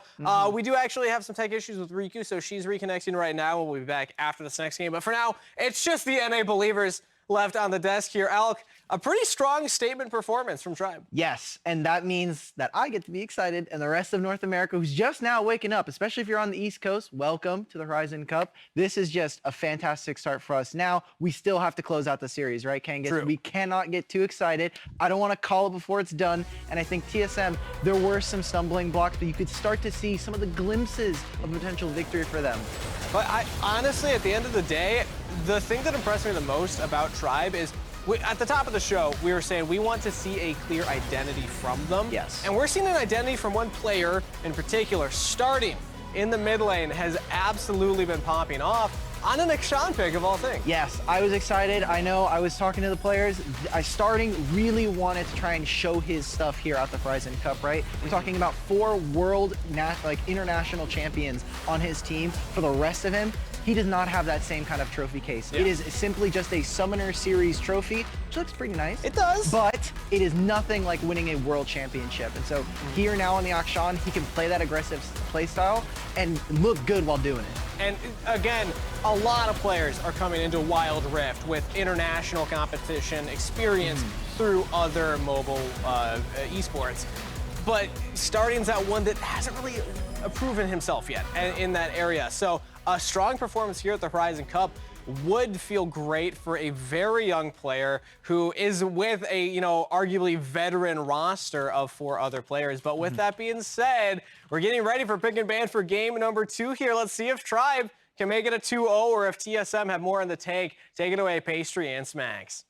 We do actually have some tech issues with Riku, so she's reconnecting right now. We'll be back after this next game, but for now, it's just the NA believers left on the desk here. Alec, a pretty strong statement performance from Tribe. Yes, and that means that I get to be excited, and the rest of North America, who's just now waking up, especially if you're on the East Coast, welcome to the Horizon Cup. This is just a fantastic start for us. Now, we still have to close out the series, right, Kangas? True. We cannot get too excited. I don't want to call it before it's done, and I think TSM, there were some stumbling blocks, but you could start to see some of the glimpses of potential victory for them. But honestly, at the end of the day, the thing that impressed me the most about Tribe is at the top of the show, we were saying we want to see a clear identity from them. Yes. And we're seeing an identity from one player in particular, starting in the mid lane has absolutely been popping off on an Akshan pick of all things. Yes, I was excited. I know I was talking to the players. Starting really wanted to try and show his stuff here at the Horizon Cup, right? We're talking about 4 international champions on his team. For the rest of him, he does not have that same kind of trophy case. Yeah. It is simply just a Summoner Series trophy, which looks pretty nice. It does. But it is nothing like winning a world championship. And so here now on the Akshan, he can play that aggressive play style and look good while doing it. And again, a lot of players are coming into Wild Rift with international competition experience through other mobile esports. But Starting's at one that hasn't really proven himself yet in that area. So a strong performance here at the Horizon Cup would feel great for a very young player who is with a, arguably veteran roster of 4 other players. But with that being said, we're getting ready for pick and ban for game number 2 here. Let's see if Tribe can make it a 2-0 or if TSM have more in the tank. Take it away, Pastry and Smacks.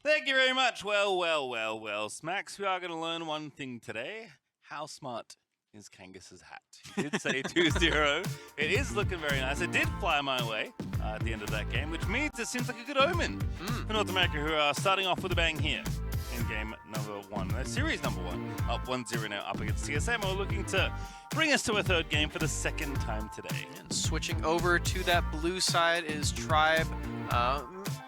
Thank you very much. Well, Smacks, we are going to learn one thing today. How smart is Kangus's hat? He did say 2-0. It is looking very nice. It did fly my way at the end of that game, which means it seems like a good omen for North America, who are starting off with a bang here in game number 1. Series number 1, up 1-0 now, up against TSM. We're looking to bring us to a 3rd game for the 2nd time today. And switching over to that blue side is Tribe,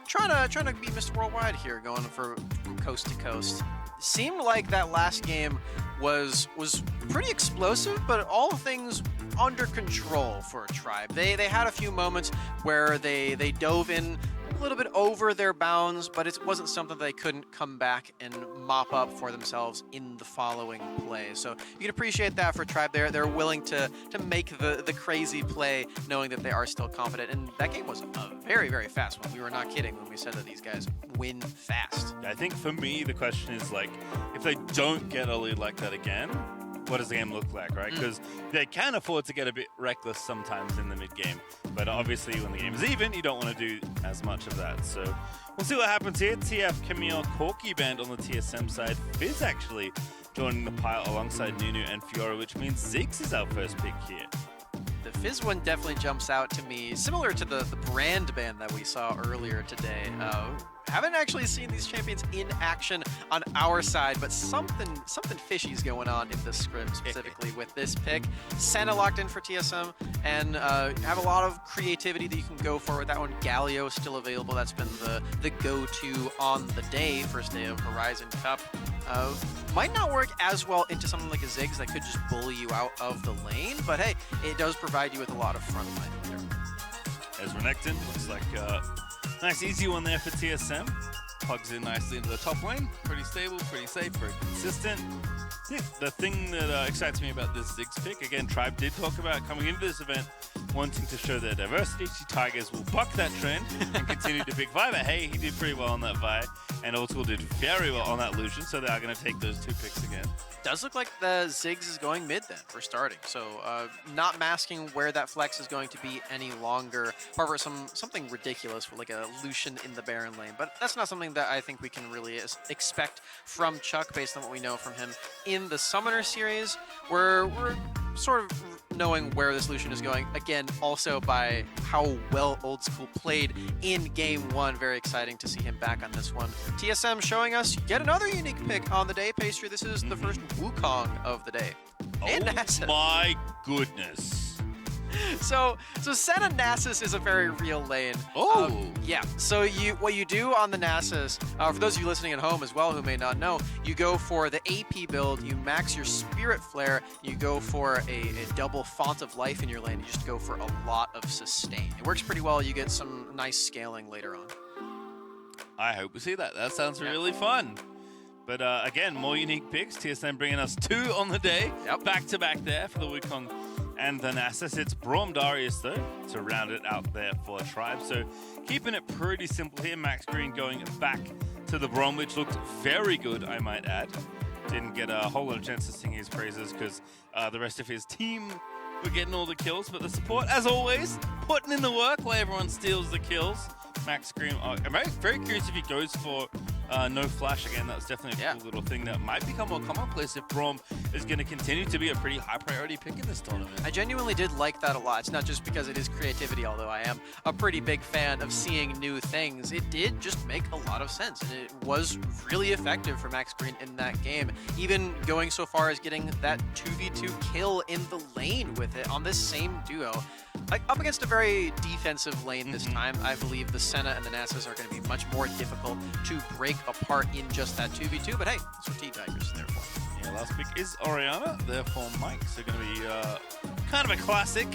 trying to be Mr. Worldwide here, going from coast to coast. Seemed like that last game was pretty explosive, but all things under control for Tribe. They had a few moments where they dove in a little bit over their bounds, but it wasn't something they couldn't come back and mop up for themselves in the following play. So you can appreciate that for Tribe. They're willing to make the crazy play, knowing that they are still confident. And that game was a very, very fast one. We were not kidding when we said that these guys win fast. I think for me, the question is, like, if they don't get a lead like that again, what does the game look like, right? Because they can afford to get a bit reckless sometimes in the mid-game. But obviously, when the game is even, you don't want to do as much of that. So we'll see what happens here. TF, Camille, Corky Band on the TSM side. Fizz actually joining the pile alongside Nunu and Fiora, which means Ziggs is our first pick here. The Fizz one definitely jumps out to me, similar to the brand band that we saw earlier today. Haven't actually seen these champions in action on our side, but something fishy's going on in the scrim, specifically with this pick. Senna locked in for TSM, and have a lot of creativity that you can go for with that one. Galio still available. That's been the go-to on the day, first day of Horizon Cup. Might not work as well into something like a Ziggs that could just bully you out of the lane, but hey, it does provide you with a lot of front line there. Ezra Necton looks like nice easy one there for TSM. Plugs in nicely into the top lane. Pretty stable, pretty safe, very consistent. Yeah, the thing that excites me about this Ziggs pick, again, Tribe did talk about coming into this event wanting to show their diversity. Tigers will buck that trend and continue to pick Vi, but hey, he did pretty well on that Vi, and Oldskool did very well on that Lucian, so they are going to take those 2 picks again. Does look like the Ziggs is going mid then for starting, so not masking where that flex is going to be any longer. However, something ridiculous with like a Lucian in the Baron lane, but that's not something that I think we can really expect from Chuck based on what we know from him in the Summoner series. We're sort of knowing where this Lucian is going. Again, also by how well Oldskool played in game 1. Very exciting to see him back on this one. TSM showing us yet another unique pick on the day. Pastry, this is the first Wukong of the day. And oh my goodness. So Senna Nasus is a very real lane. Yeah. So what you do on the Nasus, for those of you listening at home as well who may not know, you go for the AP build, you max your Spirit Flare, you go for a double Font of Life in your lane, you just go for a lot of sustain. It works pretty well, you get some nice scaling later on. I hope we see that. That sounds really fun. But again, more unique picks. TSM bringing us 2 on the day. Back to back there for the Wukong and the Nasus. It's Braum Darius, though, to round it out there for Tribe. So keeping it pretty simple here. MaxGreen going back to the Braum, which looked very good, I might add. Didn't get a whole lot of chance to sing his praises because the rest of his team were getting all the kills. But the support, as always, putting in the work while everyone steals the kills. MaxGreen, I'm very curious if he goes for no flash again. That's definitely a cool little thing that might become more commonplace if Braum is going to continue to be a pretty high priority pick in this tournament. I genuinely did like that a lot. It's not just because it is creativity, although I am a pretty big fan of seeing new things. It did just make a lot of sense, and it was really effective for MaxGreen in that game. Even going so far as getting that 2v2 kill in the lane with it on this same duo. Like, up against a very defensive lane this time, I believe the Senna and the Nasus are going to be much more difficult to break apart in just that 2v2, but hey, that's what ttigers is there for. Yeah, last pick is Orianna, therefore Mike. So going to be kind of a classic.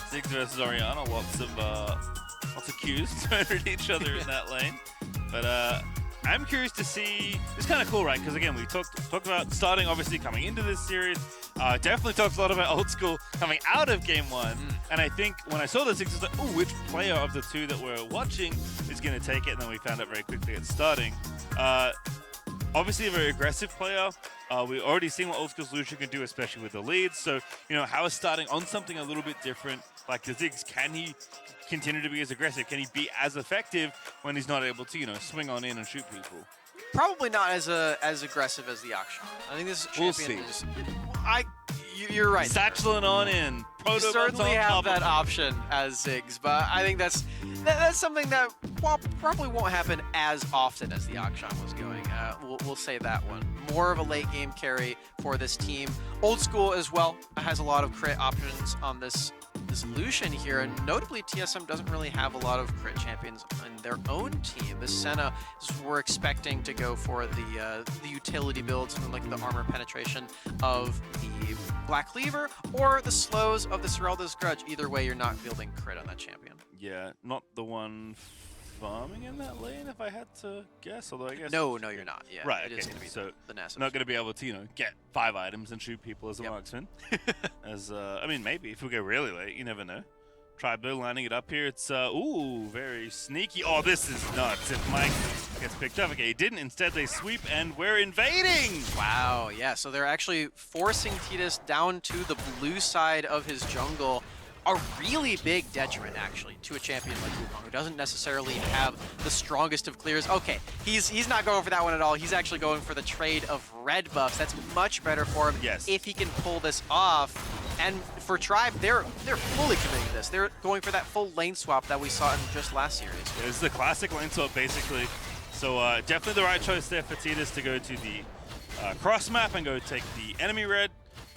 Ziggs versus Orianna, lots of Qs thrown at each other in that lane. But I'm curious to see, it's kind of cool, right? Because again, we talked about starting, obviously coming into this series. Definitely talked a lot about Oldskool coming out of game one. And I think when I saw this, it was like, oh, which player of the two that we're watching is going to take it? And then we found out very quickly at starting. Obviously a very aggressive player. We already seen what Oldskool solution can do, especially with the leads. So, you know, how is starting on something a little bit different, like the Ziggs, can he continue to be as aggressive? Can he be as effective when he's not able to, you know, swing on in and shoot people? Probably not as aggressive as the Akshan. I think this champion is... You're right. Satcheling on in. You certainly have that option as Ziggs, but I think that's something that probably won't happen as often as the Akshan was going. We'll say that one. More of a late game carry for this team. Oldskool as well has a lot of crit options on this Lucian here, and notably TSM doesn't really have a lot of crit champions in their own team. The Senna we're expecting to go for the utility builds, something like the armor penetration of the Black Cleaver or the slows of the Serelda's Grudge. Either way, you're not building crit on that champion. Yeah, not the one farming in that lane, if I had to guess. Although I guess no, you're not. Yeah, right. It is going to be so the Nasus. Not going to be able to, you know, get 5 items and shoot people as a marksman. I mean, maybe if we go really late, you never know. Tribe though lining it up here. It's ooh, very sneaky. Oh, this is nuts. If Mike gets picked up, okay, he didn't. Instead, they sweep and we're invading. Wow. Yeah. So they're actually forcing Tetis down to the blue side of his jungle. A really big detriment, actually, to a champion like Wukong, who doesn't necessarily have the strongest of clears. Okay, he's not going for that one at all. He's actually going for the trade of red buffs. That's much better for him if he can pull this off. And for Tribe, they're fully committing to this. They're going for that full lane swap that we saw in just last series. Yeah, this is the classic lane swap, basically. So definitely the right choice there for Tetis to go to the cross map and go take the enemy red.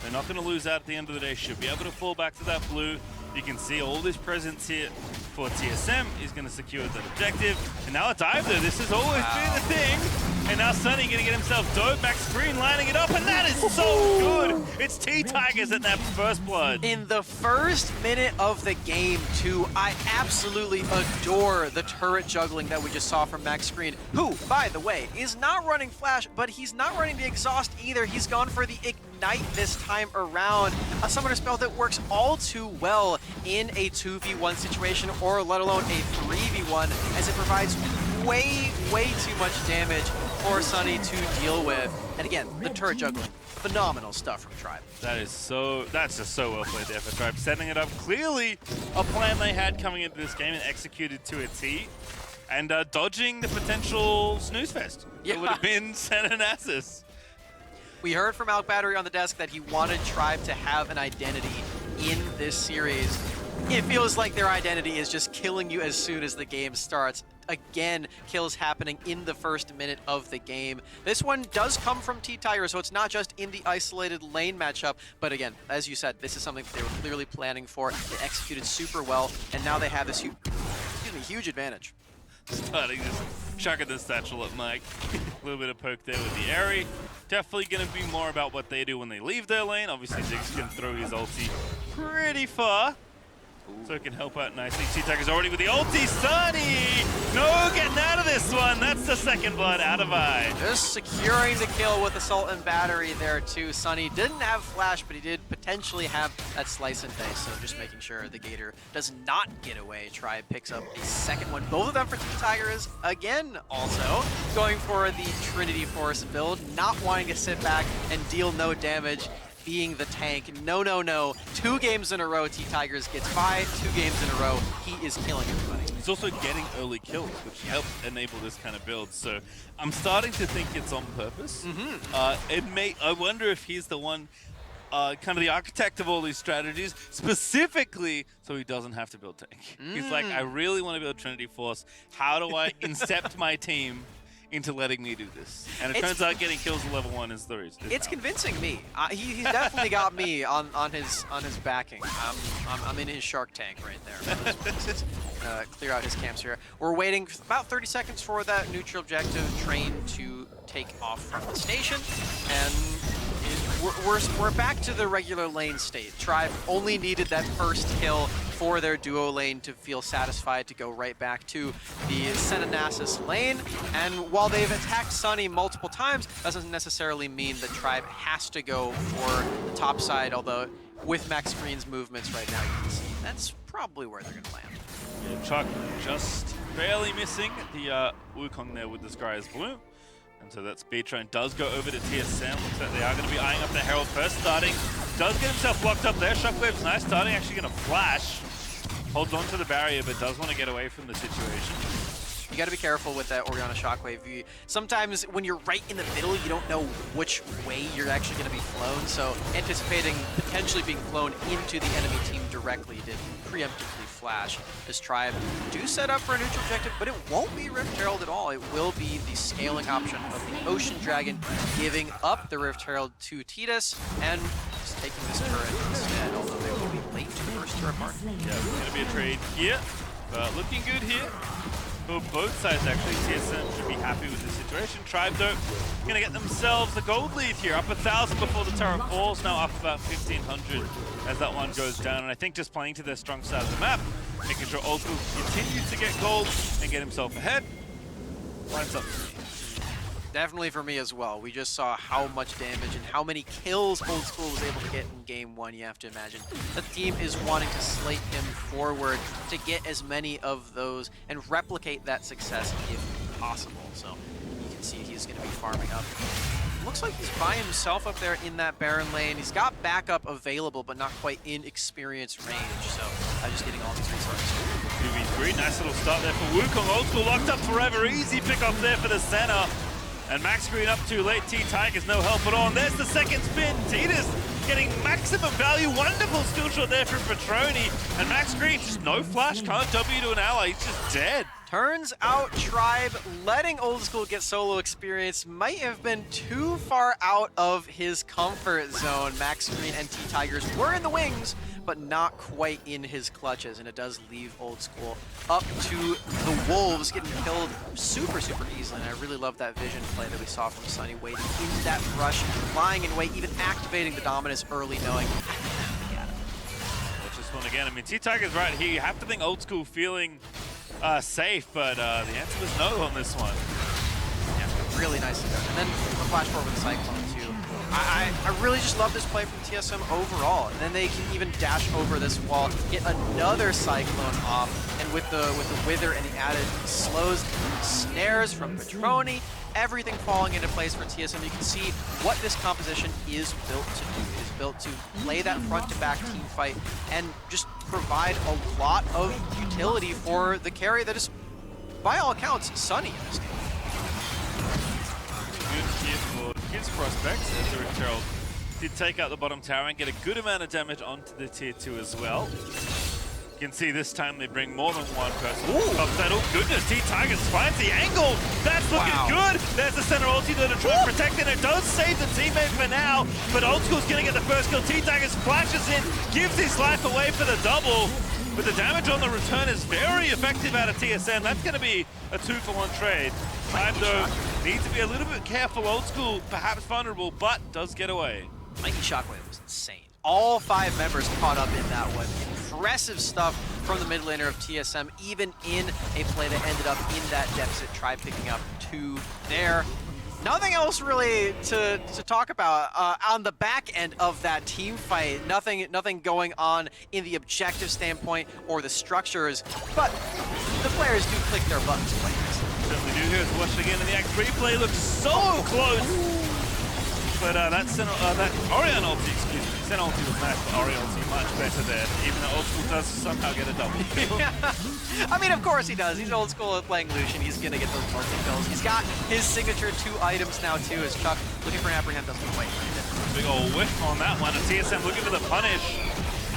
They're not going to lose that at the end of the day. Should be able to fall back to that blue. You can see all this presence here for TSM is going to secure that objective. And now a dive though. This has always been the thing. And now Sonyy going to get himself dope. MaxGreen lining it up, and that is so good. It's ttigers at that first blood. In the first minute of the game, too, I absolutely adore the turret juggling that we just saw from MaxGreen, who, by the way, is not running Flash, but he's not running the Exhaust either. He's gone for the Ignite this time around, a summoner spell that works all too well in a 2v1 situation, or let alone a 3v1, as it provides way too much damage for Sonyy to deal with. And again, the turret juggling, phenomenal stuff from Tribe. That's just so well played there for Tribe, setting it up clearly a plan they had coming into this game and executed to a T, and dodging the potential snooze fest. It would have been Senna Nasus. We heard from Alk Battery on the desk that he wanted Tribe to have an identity in this series. It feels like their identity is just killing you as soon as the game starts. Again, kills happening in the first minute of the game. This one does come from ttigers, so it's not just in the isolated lane matchup. But again, as you said, this is something they were clearly planning for. They executed super well, and now they have this huge advantage. Starting just chucking the satchel at Mike. A little bit of poke there with the Airy. Definitely going to be more about what they do when they leave their lane. Obviously, Ziggs can throw his ulti pretty far, so it can help out nicely. ttigers already with the ulti. Sonyy! No getting out of this one. That's the second blood out of eye. Just securing the kill with Assault and Battery there too. Sonyy didn't have Flash, but he did potentially have that Slice and Dice, so just making sure the Gator does not get away. Tribe picks up a second one. Both of them for ttigers. Again, also going for the Trinity Force build, not wanting to sit back and deal no damage. being the tank. No, no, no. 2 games in a row, ttigers gets by. 2 games in a row, he is killing everybody. He's also getting early kills, which helps enable this kind of build. So I'm starting to think it's on purpose. I wonder if he's the one, kind of the architect of all these strategies, specifically so he doesn't have to build tank. He's like, I really want to build Trinity Force. How do I incept my team into letting me do this? And it turns out getting kills at level 1 is the reason. It's convincing me. He's definitely got me on his backing. I'm in his Shark Tank right there. Clear out his camps here. We're waiting about 30 seconds for that neutral objective train to take off from the station, and we're back to the regular lane state. Tribe only needed that first kill for their duo lane to feel satisfied to go right back to the Senanasis lane. And while they've attacked Sonyy multiple times, doesn't necessarily mean the Tribe has to go for the top side, although with MaxGreen's movements right now, you can see that's probably where they're going to land. Yeah, Chuck just barely missing the Wukong there with this Guy's Bloom. And so that speed train does go over to TSM. Looks like they are going to be eyeing up the Herald first. Starting, does get himself blocked up there. Shockwave's nice. Starting actually going to flash. Holds on to the barrier, but does want to get away from the situation. You got to be careful with that Orianna Shockwave. Sometimes when you're right in the middle, you don't know which way you're actually going to be flown. So anticipating potentially being flown into the enemy team directly did preemptively flash. This Tribe do set up for a neutral objective, but it won't be Rift Herald at all. It will be the scaling option of the Ocean Dragon, giving up the Rift Herald to Tetis and just taking this turret instead, although they will be late to the first turret mark. Yeah, it's going to be a trade here, but looking good here. For both sides, actually, TSM should be happy with the situation. Tribe, though, going to get themselves a gold lead here. Up 1,000 before the turret falls, now up about 1,500 as that one goes down. And I think just playing to their strong side of the map, making sure Oldskool continues to get gold and get himself ahead, lines up for me. Definitely for me as well. We just saw how much damage and how many kills Oldskool was able to get in game 1. You have to imagine the team is wanting to slate him forward to get as many of those and replicate that success if possible. So you can see he's going to be farming up. Looks like he's by himself up there in that Baron lane. He's got backup available, but not quite in experience range. So just getting all these resources. 2v3, nice little start there for Wukong. Oldskool locked up forever. Easy pick off there for the center. And MaxGreen up too late. ttigers no help at all. And there's the second spin. Tetis getting maximum value. Wonderful skill shot there from Pertroni. And MaxGreen just no flash. Can't W to an ally. He's just dead. Turns out Tribe letting Oldskool get solo experience might have been too far out of his comfort zone. MaxGreen and ttigers were in the wings, but not quite in his clutches, and it does leave Oldskool up to the Wolves, getting killed super, super easily. And I really love that vision play that we saw from Sonyy, waiting in that rush, lying in wait, even activating the Dominus early, knowing I can have to get him. Watch this one again. I mean, ttigers right here. You have to think Oldskool feeling safe, but the answer was no on this one. Yeah, really nicely done. And then the flash forward with the Cyclone too. I really just love this play from TSM overall. And then they can even dash over this wall, get another Cyclone off, and with the Wither and the added slows, snares from Pertroni, everything falling into place for TSM. You can see what this composition is built to do. It is built to play that front-to-back team fight and just provide a lot of utility for the carry that is, by all accounts, Sonyy in this game. Good here for his prospects as the Rift Herald did take out the bottom tower and get a good amount of damage onto the tier 2 as well. You can see this time they bring more than one person. Upside, oh goodness, ttigers finds the angle. That's looking good. There's the center ulti to try and protect it. It does save the teammate for now, but Oldskool's gonna get the first kill. ttigers flashes in, gives his life away for the double. But the damage on the return is very effective out of TSM. That's gonna be a 2-for-1 trade. Tribe though needs to be a little bit careful. Oldskool perhaps vulnerable, but does get away. Mighty Shockwave was insane. All 5 members caught up in that one. Impressive stuff from the mid laner of TSM, even in a play that ended up in that deficit. Tribe picking up 2 there. Nothing else really to talk about on the back end of that team fight. Nothing going on in the objective standpoint or the structures, but the players do click their buttons quite nicely. Certainly do. Here's watching again, and the Act replay looks so close. But that Orion ulti, excuse me, Sen ulti was nice, but Orion ulti much better there, even though Oldskool does somehow get a double kill. I mean, of course he does. He's Oldskool playing Lucian. He's going to get those multi kills. He's got his signature 2 items now, too, as Chuck looking for an apprehend doesn't quite find it. Big ol' whiff on that one, and TSM looking for the punish.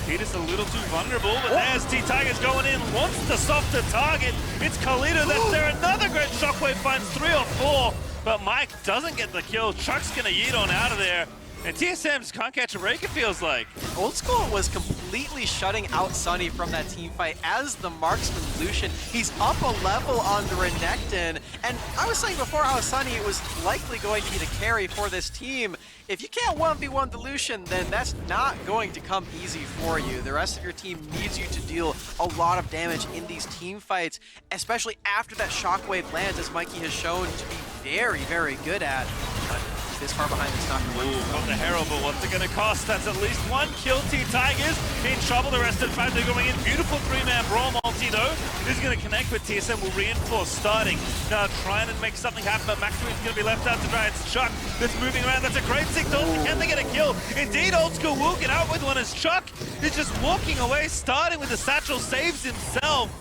Tetis a little too vulnerable, but there's ttigers going in, wants the softer target. It's carliTo that's there. Another great shockwave finds 3 or 4, but Mike doesn't get the kill. Chuck's going to yeet on out of there. And TSM just can't catch a break, it feels like. Oldskool was completely shutting out Sonyy from that team fight as the marksman Lucian. He's up a level on the Renekton, and I was saying before how Sonyy was likely going to be the carry for this team. If you can't 1v1 the Lucian, then that's not going to come easy for you. The rest of your team needs you to deal a lot of damage in these team fights, especially after that shockwave lands, as Mikey has shown to be very, very good at. But this far behind is not going to work. Got the Herald, but what's it going to cost? That's at least 1 kill. ttigers in trouble. The rest of the time they're going in. Beautiful 3-man brawl. Multi though is going to connect, but TSM will reinforce starting. Now trying to make something happen, but MaxGreen's going to be left out to dry. It's Chuck that's moving around. That's a great 6 ult. Can they get a kill? Indeed, Oldskool will get out with one as Chuck is just walking away, starting with the satchel, saves himself.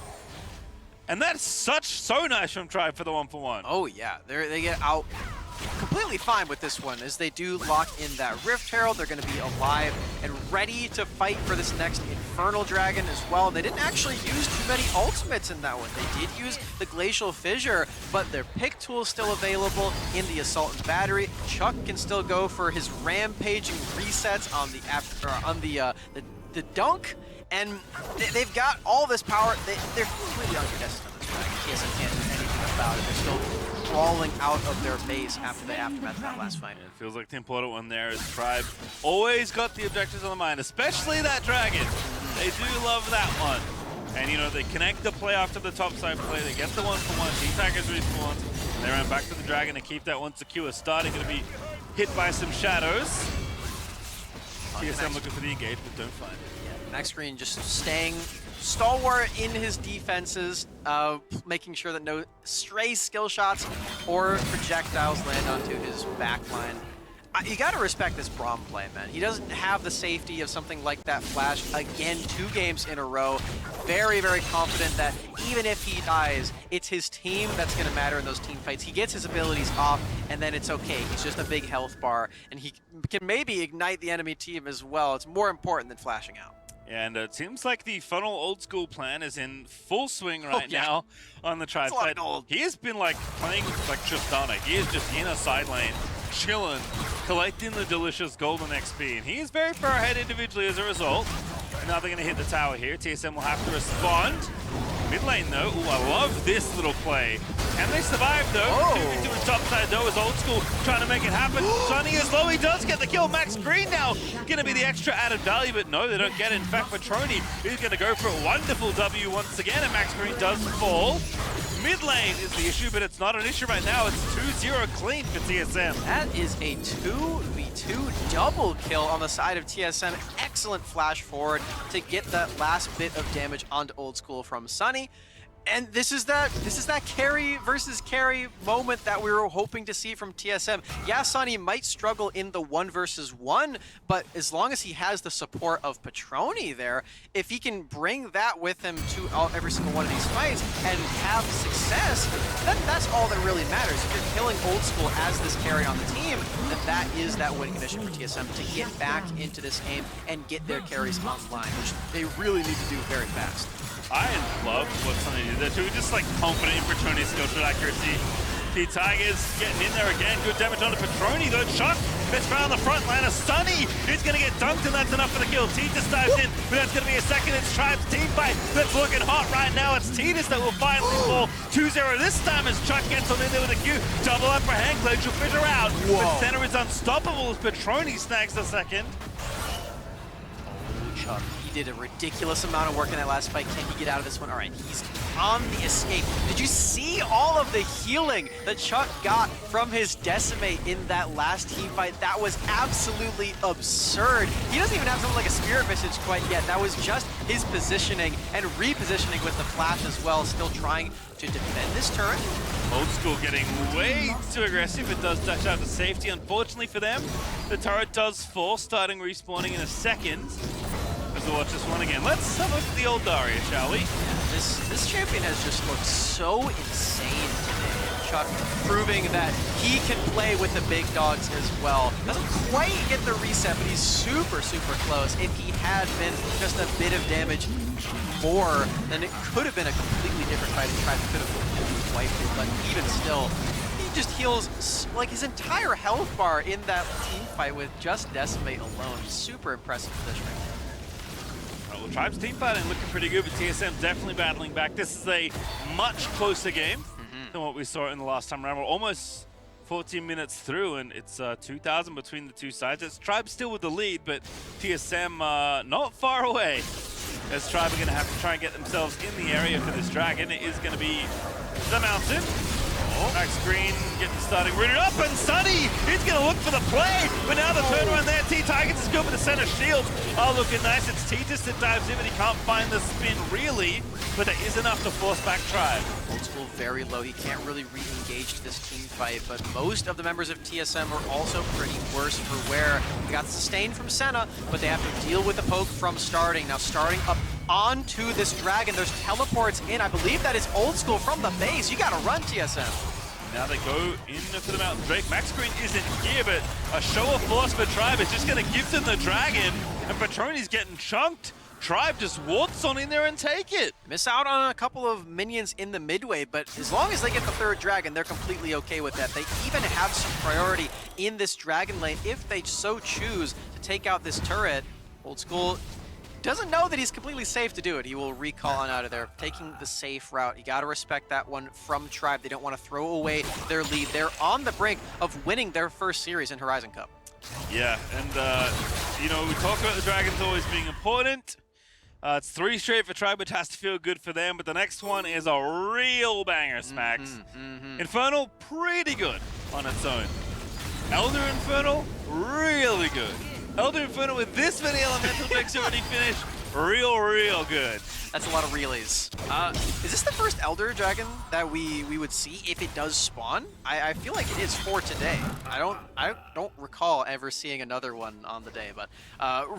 And that's so nice from Tribe for the 1-for-1. Oh yeah, they get out completely fine with this one, as they do lock in that Rift Herald. They're going to be alive and ready to fight for this next Infernal Dragon as well. They didn't actually use too many ultimates in that one. They did use the Glacial Fissure, but their pick tool is still available in the Assault and Battery. Chuck can still go for his rampaging resets on the dunk, and they've got all this power. They're completely undestined on this dragon. TSM can't do anything about it. They're still crawling out of their base after the aftermath of that last fight. It feels like the important one there is Tribe always got the objectives on the mind, especially that dragon. They do love that one. And you know, they connect the play after the top side play, they get the 1-for-1, ttigers respawns, they run back to the dragon and keep that one secure. Starting to be hit by some shadows. TSM looking for the engage, but don't find it. MaxGreen just staying stalwart in his defenses, making sure that no stray skill shots or projectiles land onto his backline. You gotta respect this Braum play, man. He doesn't have the safety of something like that Flash again 2 games in a row. Very, very confident that even if he dies, it's his team that's gonna matter in those team fights. He gets his abilities off, and then it's okay. He's just a big health bar, and he can maybe ignite the enemy team as well. It's more important than flashing out. And it seems like the funnel Oldskool plan is in full swing right now on the Tribe side. He has been like playing like Tristana. He is just in a side lane, chilling, collecting the delicious golden XP. And he is very far ahead individually as a result. And now they're going to hit the tower here. TSM will have to respond. Mid lane though, ooh, I love this little play. And they survive though. 2v2 in top side though, as Oldskool trying to make it happen. Sonyy is low, he does get the kill. MaxGreen now gonna be the extra added value, but no, they don't get it. In fact, Pertroni is gonna go for a wonderful W once again, and MaxGreen does fall. Mid lane is the issue, but it's not an issue right now. It's 2-0 clean for TSM. That is a 2v2 double kill on the side of TSM. Excellent flash forward to get that last bit of damage onto Oldskool from Sonyy. And this is that carry versus carry moment that we were hoping to see from TSM. Yeah, Sonyy might struggle in the 1 versus 1, but as long as he has the support of Pertroni there, if he can bring that with him to every single one of these fights and have success, then that's all that really matters. If you're killing Oldskool as this carry on the team, then that is that win condition for TSM to get back into this game and get their carries online, which they really need to do very fast. I love what Sonyy did there too. Just like confident in Pertroni's skill shot accuracy. ttigers getting in there again. Good damage onto Pertroni though. Chuck is found the front line. Sonyy is going to get dunked, and that's enough for the kill. Tetis dives in, but that's going to be a second. It's Tribe's team fight that's looking hot right now. It's Tetis that will finally fall. 2-0 this time as Chuck gets on in there with a Q. Double up for hand. Glacial Fissure out. But center is unstoppable as Pertroni snags the second. Chuck He did a ridiculous amount of work in that last fight. Can he get out of this one? All right, he's on the escape. Did you see all of the healing that Chuck got from his Decimate in that last team fight? That was absolutely absurd. He doesn't even have something like a Spirit Visage quite yet. That was just his positioning and repositioning with the flash as well, still trying to defend this turret. Oldskool getting way too aggressive. It does dash out to safety. Unfortunately for them, the turret does fall, starting respawning in a second. As we watch this one again. Let's have a look at the old Daria, shall we? Yeah, this champion has just looked so insane today. Chuck proving that he can play with the big dogs as well. Doesn't quite get the reset, but he's super, super close. If he had been just a bit of damage more, then it could have been a completely different fight. And Tribe could have wiped it, but even still, he just heals like his entire health bar in that team fight with just Decimate alone. Super impressive positioning. Well, Tribe's team fighting looking pretty good, but TSM definitely battling back. This is a much closer game than what we saw in the last time around. We're almost 14 minutes through, and it's 2,000 between the two sides. It's Tribe still with the lead, but TSM not far away. As Tribe are going to have to try and get themselves in the area for this dragon. It is going to be the mountain. MaxGreen getting started, rooted up, and Sonyy, he's going to look for the play, but now the turnaround there, ttigers is good with the center shield. Oh, looking nice, it's Tetis that dives in, but he can't find the spin really, but that is enough to force back Tribe. Oldskool very low, he can't really re-engage this team fight, but most of the members of TSM are also pretty worse for wear. They got sustained from Senna, but they have to deal with the poke from starting. Now starting up onto this dragon, there's teleports in. I believe that is Oldskool from the base. You gotta run, TSM. Now they go in for the mountain Drake. MaxGreen isn't here, but a show of force for Tribe is just gonna give them the dragon, and Pertroni's getting chunked. Tribe just waltz on in there and take it. Miss out on a couple of minions in the midway, but as long as they get the third dragon, they're completely okay with that. They even have some priority in this dragon lane if they so choose to take out this turret. Oldskool doesn't know that he's completely safe to do it. He will recall on out of there, taking the safe route. You got to respect that one from Tribe. They don't want to throw away their lead. They're on the brink of winning their first series in Horizon Cup. Yeah, and you know, we talk about the dragons always being important. It's 3 straight for Tribe, which has to feel good for them, but the next one is a real banger, Smacks. Infernal, pretty good on its own. Elder Infernal, really good. Elder Infernal with this many elemental picks already finished, real good. That's a lot of relays. Is this the first Elder Dragon that we would see if it does spawn? I feel like it is for today. I don't recall ever seeing another one on the day, but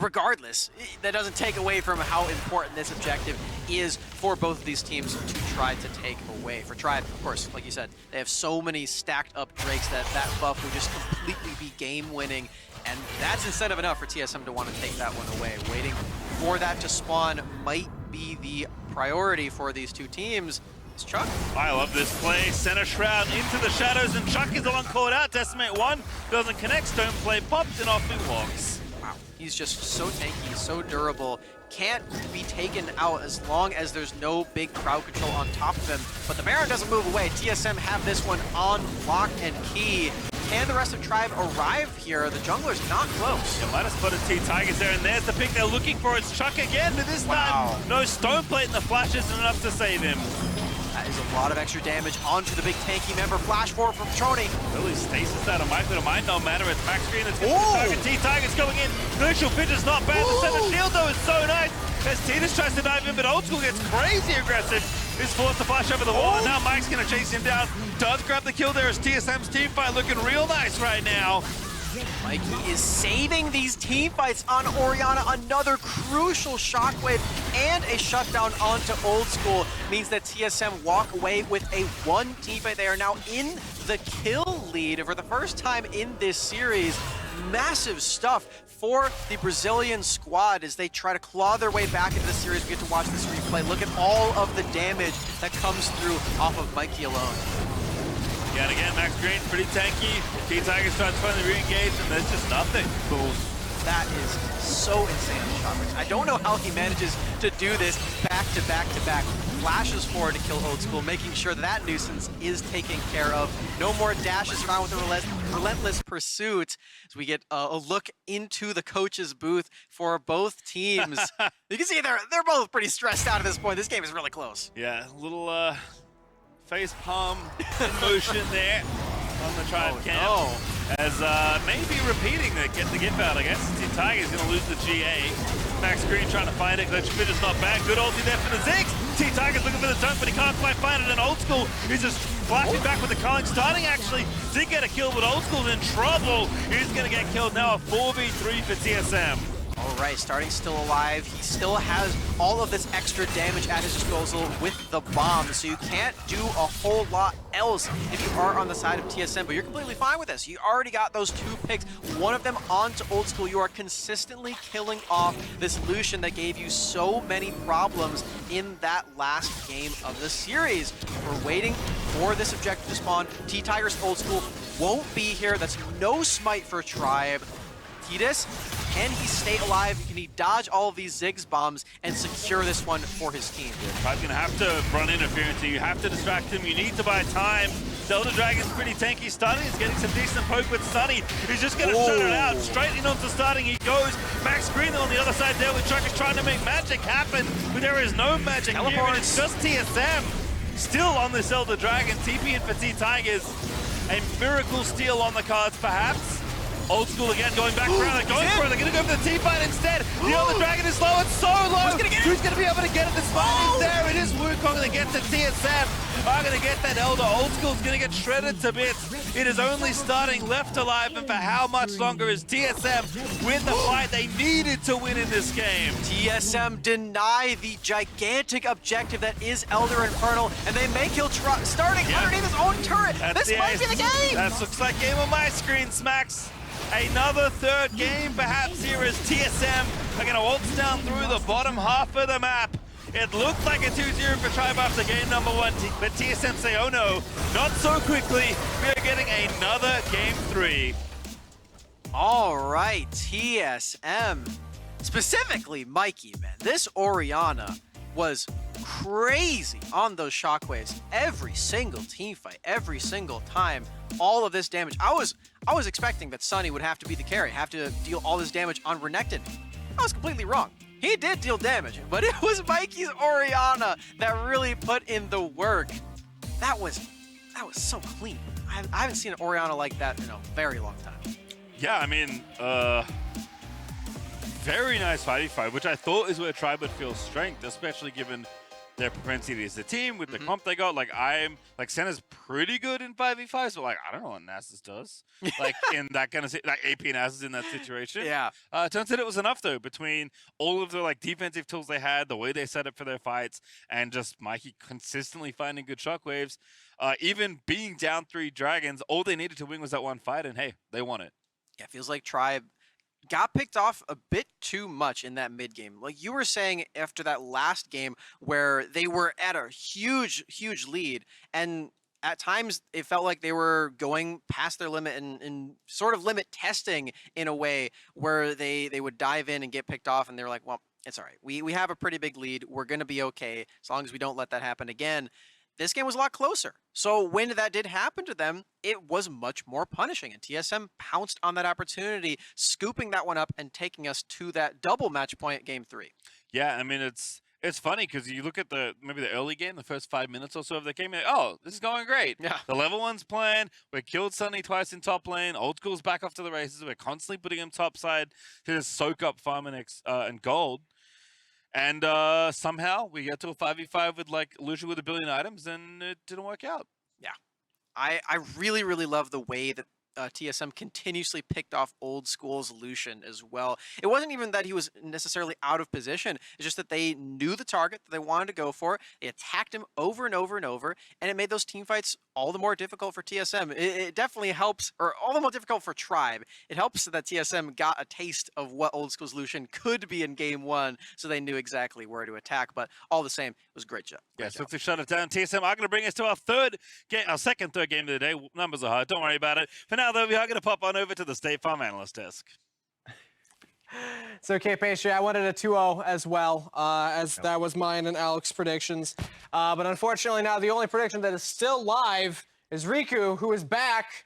regardless, that doesn't take away from how important this objective is for both of these teams to try to take away. For Tribe, of course, like you said, they have so many stacked up Drakes that buff would just completely be game winning, and that's incentive enough for TSM to want to take that one away. Waiting for that to spawn might be the priority for these two teams. It's Chuck. I love this play. Center Shroud into the shadows, and Chuck is the one caught out. Decimate 1 doesn't connect. Stone play popped, and off he walks. Wow, he's just so tanky, so durable. Can't be taken out as long as there's no big crowd control on top of him. But the Baron doesn't move away. TSM have this one on lock and key. Can the rest of Tribe arrive here? The jungler's not close. Yeah, might have spotted ttigers there, and there's the pick they're looking for. It's Chuck again, but this time, no stone plate, and the flash isn't enough to save him. That is a lot of extra damage onto the big tanky member. Flash forward from Pertroni. Really stasis that on Michael, might not matter. It's MaxGreen that's going to target. ttigers going in. Neutral pitch is not bad. The center shield, though, is so nice. As Tetis tries to dive in, but Oldskool gets crazy aggressive. Is forced to flash over the wall, and now Mike's going to chase him down. Does grab the kill there as TSM's team fight looking real nice right now. Mikey is saving these team fights on Orianna. Another crucial shockwave and a shutdown onto Oldskool means that TSM walk away with a 1 team fight. They are now in the kill lead for the first time in this series. Massive stuff for the Brazilian squad as they try to claw their way back into the series. We get to watch this replay. Look at all of the damage that comes through off of Mikey alone. Yeah, and again, MaxGreen pretty tanky. ttigers trying to finally re-engage, and there's just nothing. Boom. That is so insane on the shot race. I don't know how he manages to do this back to back to back. flashes forward to kill Oldskool, making sure that nuisance is taken care of. No more dashes around with the relentless pursuit. As we get a look into the coach's booth for both teams. You can see they're both pretty stressed out at this point. This game is really close. Yeah, a little face palm in motion there on the Tribe camp. No. As maybe repeating the gift out, I guess. ttigers going to lose the GA. MaxGreen trying to find it. Glitch is not bad. Good ulti there for the Ziggs. ttigers looking for the dunk, but he can't quite find it. And Oldskool is just flashing back with the calling. Starting actually did get a kill, but Oldschool's in trouble. He's going to get killed now. A 4v3 for TSM. All right, starting still alive. He still has all of this extra damage at his disposal with the bomb, so you can't do a whole lot else if you are on the side of TSM, but you're completely fine with this. You already got those 2 picks, one of them onto Oldskool. You are consistently killing off this Lucian that gave you so many problems in that last game of the series. We're waiting for this objective to spawn. ttigers Oldskool won't be here. That's no smite for Tribe. Tetis, can he stay alive? Can he dodge all of these Ziggs bombs and secure this one for his team? Tribe's gonna have to run interference. You have to distract him. You need to buy time. Zelda Dragon's pretty tanky. Stunning is getting some decent poke with Sonyy. He's just gonna shut it out. Straight in onto starting he goes. MaxGreen on the other side there with Chuck is trying to make magic happen, but there is no magic here, and it's just TSM. Still on the Zelda Dragon. TP in for ttigers. A miracle steal on the cards, perhaps. Oldskool again going back around and going for it. They're going to go for the T-fight instead. The other Dragon is low. It's so low. Who's going to be able to get it? The spot is there. It is Wukong that gets it. TSM are going to get that Elder. Oldskool's going to get shredded to bits. It is only starting left alive, and for how much longer is TSM win the fight they needed to win in this game? TSM deny the gigantic objective that is Elder Infernal, and they may kill starting underneath his own turret. This might be the game. That looks like game on my screen, Smacks. Another third game perhaps here as TSM are going to waltz down through the bottom half of the map. It looked like a 2-0 for Tribe after game number 1, but TSM say, oh no, not so quickly. We are getting another game 3. All right, TSM. Specifically, Mikey, man. This Orianna was crazy on those shockwaves. Every single team fight, every single time, all of this damage. I was expecting that Sonyy would have to be the carry, have to deal all this damage on Renekton. I was completely wrong. He did deal damage, but it was Mikey's Orianna that really put in the work. That was so clean. I haven't seen an Orianna like that in a very long time. Yeah, I mean, very nice 5v5, which I thought is where Tribe would feel strength, especially given their propensity as a team with the comp they got. Like, Senna's pretty good in 5v5, so, like, I don't know what Nasus does. Like, in that kind of, like, AP Nasus in that situation. Yeah. Turns out it was enough, though, between all of the, like, defensive tools they had, the way they set up for their fights, and just Mikey consistently finding good shockwaves. Even being down 3 dragons, all they needed to win was that one fight, and hey, they won it. Yeah, it feels like Tribe got picked off a bit too much in that mid game. Like you were saying after that last game where they were at a huge lead, and at times it felt like they were going past their limit and sort of limit testing in a way where they would dive in and get picked off, and they're like, well, it's all right. We have a pretty big lead. We're going to be okay as long as we don't let that happen again. This game was a lot closer. So when that did happen to them, it was much more punishing. And TSM pounced on that opportunity, scooping that one up and taking us to that double match point game 3. Yeah, I mean, it's funny because you look at maybe the early game, the first 5 minutes or so of the game, you're like, oh, this is going great. Yeah. The level 1's playing. We killed Sonyy twice in top lane. Oldskool's back off to the races. We're constantly putting him top side to just soak up farm and gold. And somehow we get to a 5v5 with like Lucian with 1 billion items, and it didn't work out. Yeah, I really love the way that TSM continuously picked off Oldschool's Lucian as well. It wasn't even that he was necessarily out of position. It's just that they knew the target that they wanted to go for. They attacked him over and over and over, and it made those team fights all the more difficult for TSM. It definitely helps, or all the more difficult for Tribe. It helps that TSM got a taste of what Oldschool's Lucian could be in game 1, so they knew exactly where to attack. But all the same, it was a great job. Yeah, so to shut it down, TSM are going to bring us to our second third game of the day. Numbers are hard, don't worry about it. For now, though, we are going to pop on over to the State Farm Analyst Desk. It's okay, Pastry. I wanted a 2-0 as well, as that was mine and Alex's predictions. But unfortunately now the only prediction that is still live is Riku, who is back.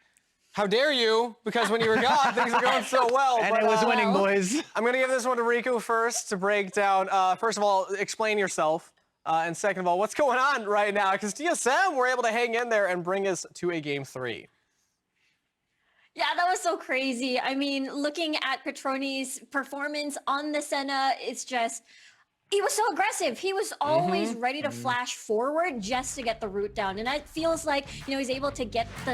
How dare you? Because when you were gone, things were going so well. And but, it was winning, boys. I'm going to give this one to Riku first to break down. First of all, explain yourself. And second of all, what's going on right now? Because TSM were able to hang in there and bring us to a game 3. Yeah, that was so crazy. I mean, looking at Pertroni's performance on the Senna, it's just, he was so aggressive. He was always ready to flash forward just to get the root down. And it feels like, you know, he's able to get the,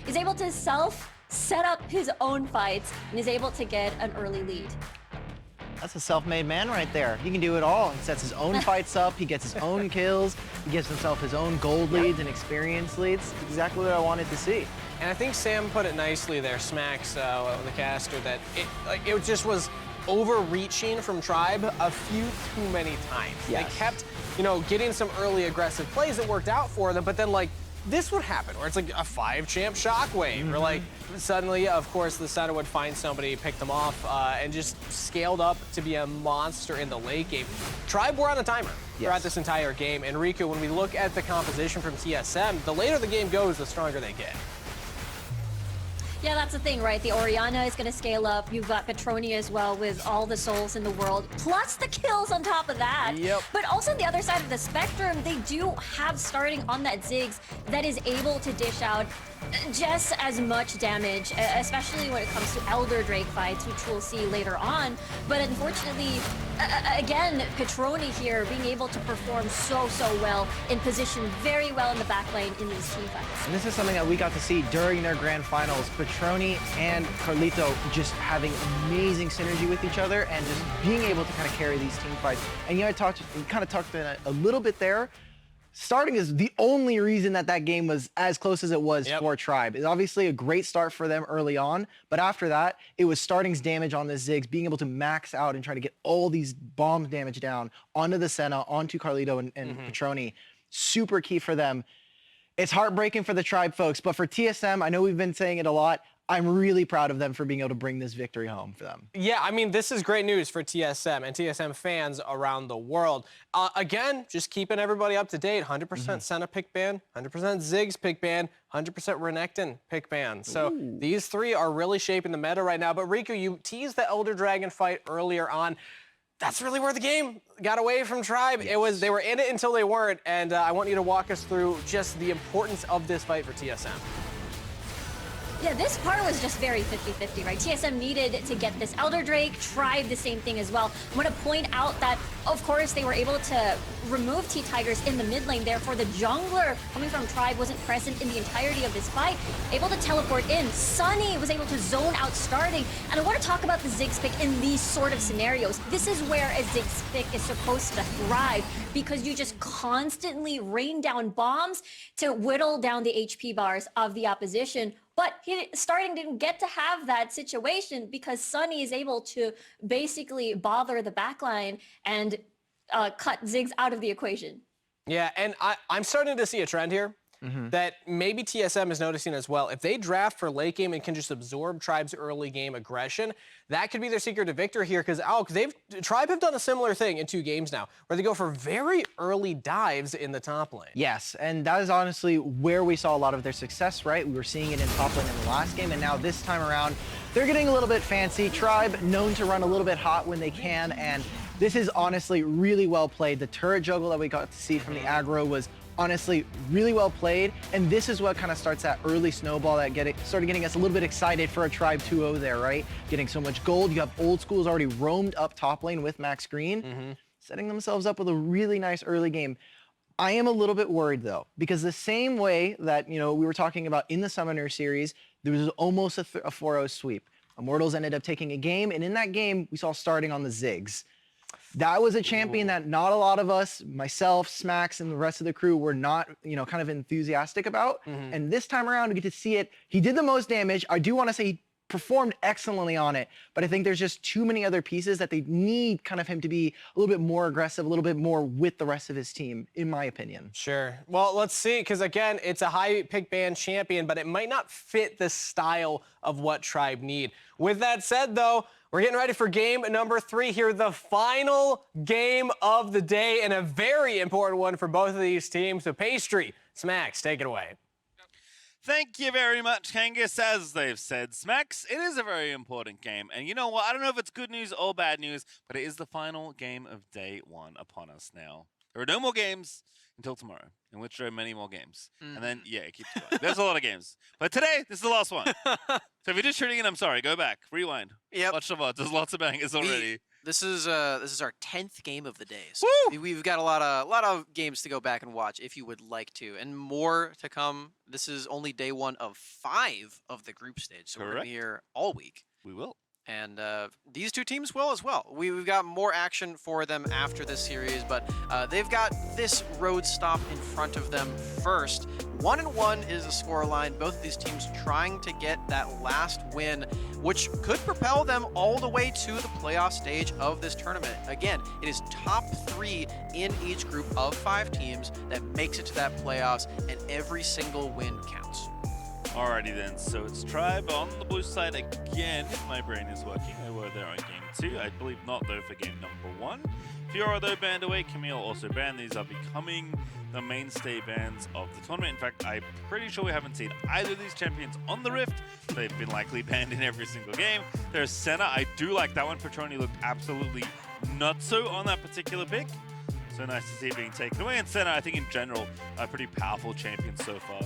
he's able to set up his own fights and is able to get an early lead. That's a self-made man right there. He can do it all. He sets his own fights up. He gets his own kills. He gives himself his own gold leads and experience leads. Exactly what I wanted to see. And I think Sam put it nicely there, Smacks, the caster, that it just was overreaching from Tribe a few too many times. Yes. They kept, you know, getting some early aggressive plays that worked out for them, but then like this would happen, where it's like a 5-champ shockwave, or like suddenly, of course, the Senna would find somebody, pick them off, and just scaled up to be a monster in the late game. Tribe were on a timer throughout this entire game, and Riku, when we look at the composition from TSM, the later the game goes, the stronger they get. Yeah, that's the thing, right? The Orianna is going to scale up. You've got Pertroni as well with all the souls in the world, plus the kills on top of that. Yep. But also on the other side of the spectrum, they do have starting on that Ziggs that is able to dish out just as much damage, especially when it comes to Elder Drake fights, which we'll see later on. But unfortunately, again, Pertroni here being able to perform so well in position very well in the backline in these team fights. And this is something that we got to see during their grand finals. Pertroni and carliTo just having amazing synergy with each other and just being able to kind of carry these team fights. And you know, you kind of talked a little bit there. Starting is the only reason that that game was as close as it was for Tribe. It's obviously a great start for them early on, but after that, it was Starting's damage on the Ziggs, being able to max out and try to get all these bomb damage down onto the Senna, onto carliTo and Pertroni. Super key for them. It's heartbreaking for the Tribe folks, but for TSM, I know we've been saying it a lot, I'm really proud of them for being able to bring this victory home for them. Yeah, I mean, this is great news for TSM and TSM fans around the world. Again, just keeping everybody up to date. 100% Senna pick ban, 100% Ziggs pick ban, 100% Renekton pick ban. So these three are really shaping the meta right now. But Riku, you teased the Elder Dragon fight earlier on. That's really where the game got away from Tribe. It was, they were in it until they weren't. And I want you to walk us through just the importance of this fight for TSM. Yeah, this part was just very 50-50, right? TSM needed to get this Elder Drake, Tribe the same thing as well. I want to point out that, of course, they were able to remove ttigers in the mid lane, therefore the jungler coming from Tribe wasn't present in the entirety of this fight, able to teleport in. Sonyy was able to zone out Starting, and I want to talk about the Ziggs pick in these sort of scenarios. This is where a Ziggs pick is supposed to thrive, because you just constantly rain down bombs to whittle down the HP bars of the opposition. But Starting didn't get to have that situation because Sonyy is able to basically bother the backline and cut Ziggs out of the equation. Yeah, and I'm starting to see a trend here that maybe TSM is noticing as well. If they draft for late game and can just absorb Tribe's early game aggression, that could be their secret to victory here. Because Tribe have done a similar thing in 2 games now, where they go for very early dives in the top lane. Yes, and that is honestly where we saw a lot of their success, right? We were seeing it in top lane in the last game, and now this time around, they're getting a little bit fancy. Tribe known to run a little bit hot when they can, and this is honestly really well played. The turret juggle that we got to see from the aggro was honestly really well played, and this is what kind of starts that early snowball that started getting us a little bit excited for a Tribe 2-0 there, right? Getting so much gold. You have Oldskool's already roamed up top lane with MaxGreen, setting themselves up with a really nice early game. I am a little bit worried though, because the same way that, you know, we were talking about in the Summoner series, there was almost a 4-0 sweep. Immortals ended up taking a game, and in that game, we saw Starting on the Ziggs. That was a champion that not a lot of us, myself, Smacks, and the rest of the crew were not, you know, kind of enthusiastic about. And this time around, we get to see it. He did the most damage. I do want to say he performed excellently on it, but I think there's just too many other pieces that they need kind of him to be a little bit more aggressive, a little bit more with the rest of his team, in my opinion. Sure. Well, let's see, because again, it's a high pick ban champion, but it might not fit the style of what Tribe need. With that said, though, we're getting ready for game number 3 here, the final game of the day, and a very important one for both of these teams. So Pastry, Smacks, take it away. Thank you very much, Kangas. As they've said, Smacks, it is a very important game. And you know what? I don't know if it's good news or bad news, but it is the final game of day 1 upon us now. There are no more games until tomorrow, in which there are many more games. And then, yeah, it keeps going. There's a lot of games. But today, this is the last one. So if you're just tuning in, I'm sorry. Go back. Rewind. Yep. Watch the VOD. There's lots of bangers already. This is our 10th game of the day. So we've got a lot of games to go back and watch if you would like to, and more to come. This is only day 1 of 5 of the group stage, so we're gonna be here all week. We will. And these two teams will as well. We've got more action for them after this series, but they've got this road stop in front of them first. 1-1 is the scoreline. Both of these teams trying to get that last win, which could propel them all the way to the playoff stage of this tournament. Again, it is top 3 in each group of 5 teams that makes it to that playoffs, and every single win counts. Alrighty then, so it's Tribe on the blue side again. If my brain is working, they were there on game 2. I believe not though for game number 1. Fiora though banned away, Camille also banned. These are becoming the mainstay bans of the tournament. In fact, I'm pretty sure we haven't seen either of these champions on the Rift. They've been likely banned in every single game. There's Senna, I do like that one. Pertroni looked absolutely nutso on that particular pick. So nice to see it being taken away. And Senna, I think in general, a pretty powerful champion so far.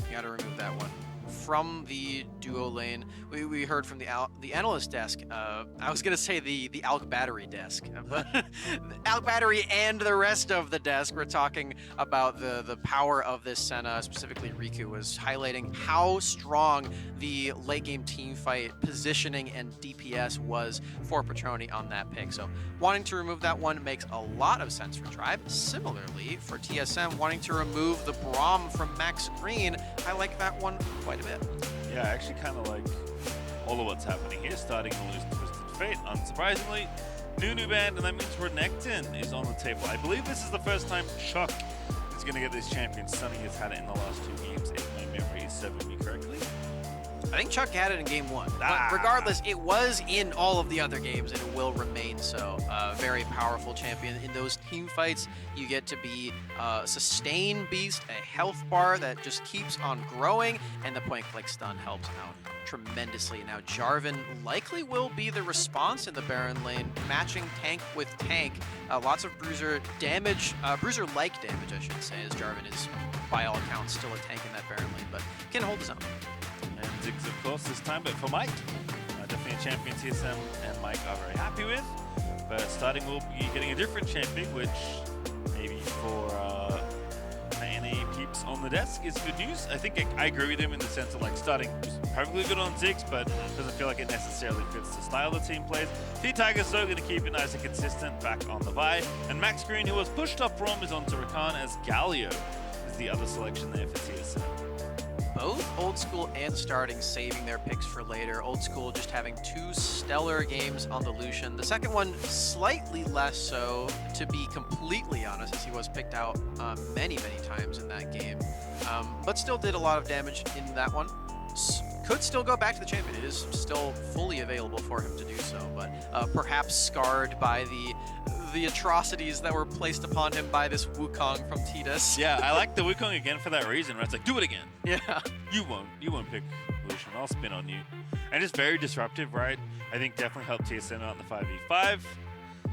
You gotta remove that one. From the duo lane, we heard from the analyst desk. I was gonna say the Alk Battery desk, but Alk Battery and the rest of the desk were talking about the power of this Senna. Specifically, Riku was highlighting how strong the late game team fight positioning and DPS was for Pertroni on that pick. So wanting to remove that one makes a lot of sense for Tribe. Similarly, for TSM, wanting to remove the Braum from MaxGreen, I like that one quite a bit. Yeah, I actually kind of like all of what's happening here, starting to lose Twisted Fate, unsurprisingly. New band, and that means Renekton is on the table. I believe this is the first time Chuck is going to get this champion. Sonyy has had it in the last 2 games, if my memory is serving me correctly. I think Chuck had it in game 1. But regardless, it was in all of the other games, and it will remain so. Very powerful champion. In those team fights, you get to be a sustain beast, a health bar that just keeps on growing, and the point-click stun helps out tremendously. Now, Jarvan likely will be the response in the Baron lane, matching tank with tank. Lots of bruiser damage, bruiser-like damage, I should say, as Jarvan is, by all accounts, still a tank in that Baron lane, but can hold his own. And Ziggs, of course, this time, but for Mike, definitely a champion TSM and Mike are very happy with. But starting, we'll be getting a different champion, which maybe for NA peeps on the desk is good news. I think I agree with him in the sense of like starting perfectly good on Ziggs, but doesn't feel like it necessarily fits the style the team plays. ttigers, though, going to keep it nice and consistent back on the Vi. And MaxGreen, who was pushed up from, is on to Rakan, as Galio is the other selection there for TSM. Both Oldskool and Starting saving their picks for later. Oldskool just having 2 stellar games on the Lucian. The second one slightly less so, to be completely honest, as he was picked out many times in that game. But still did a lot of damage in that one. Could still go back to the champion. It is still fully available for him to do so, but perhaps scarred by the atrocities that were placed upon him by this Wukong from Tetis. Yeah, I like the Wukong again for that reason, where it's like, do it again. Yeah. You won't pick Lucian, I'll spin on you. And it's very disruptive, right? I think definitely helped TSM out in the 5v5.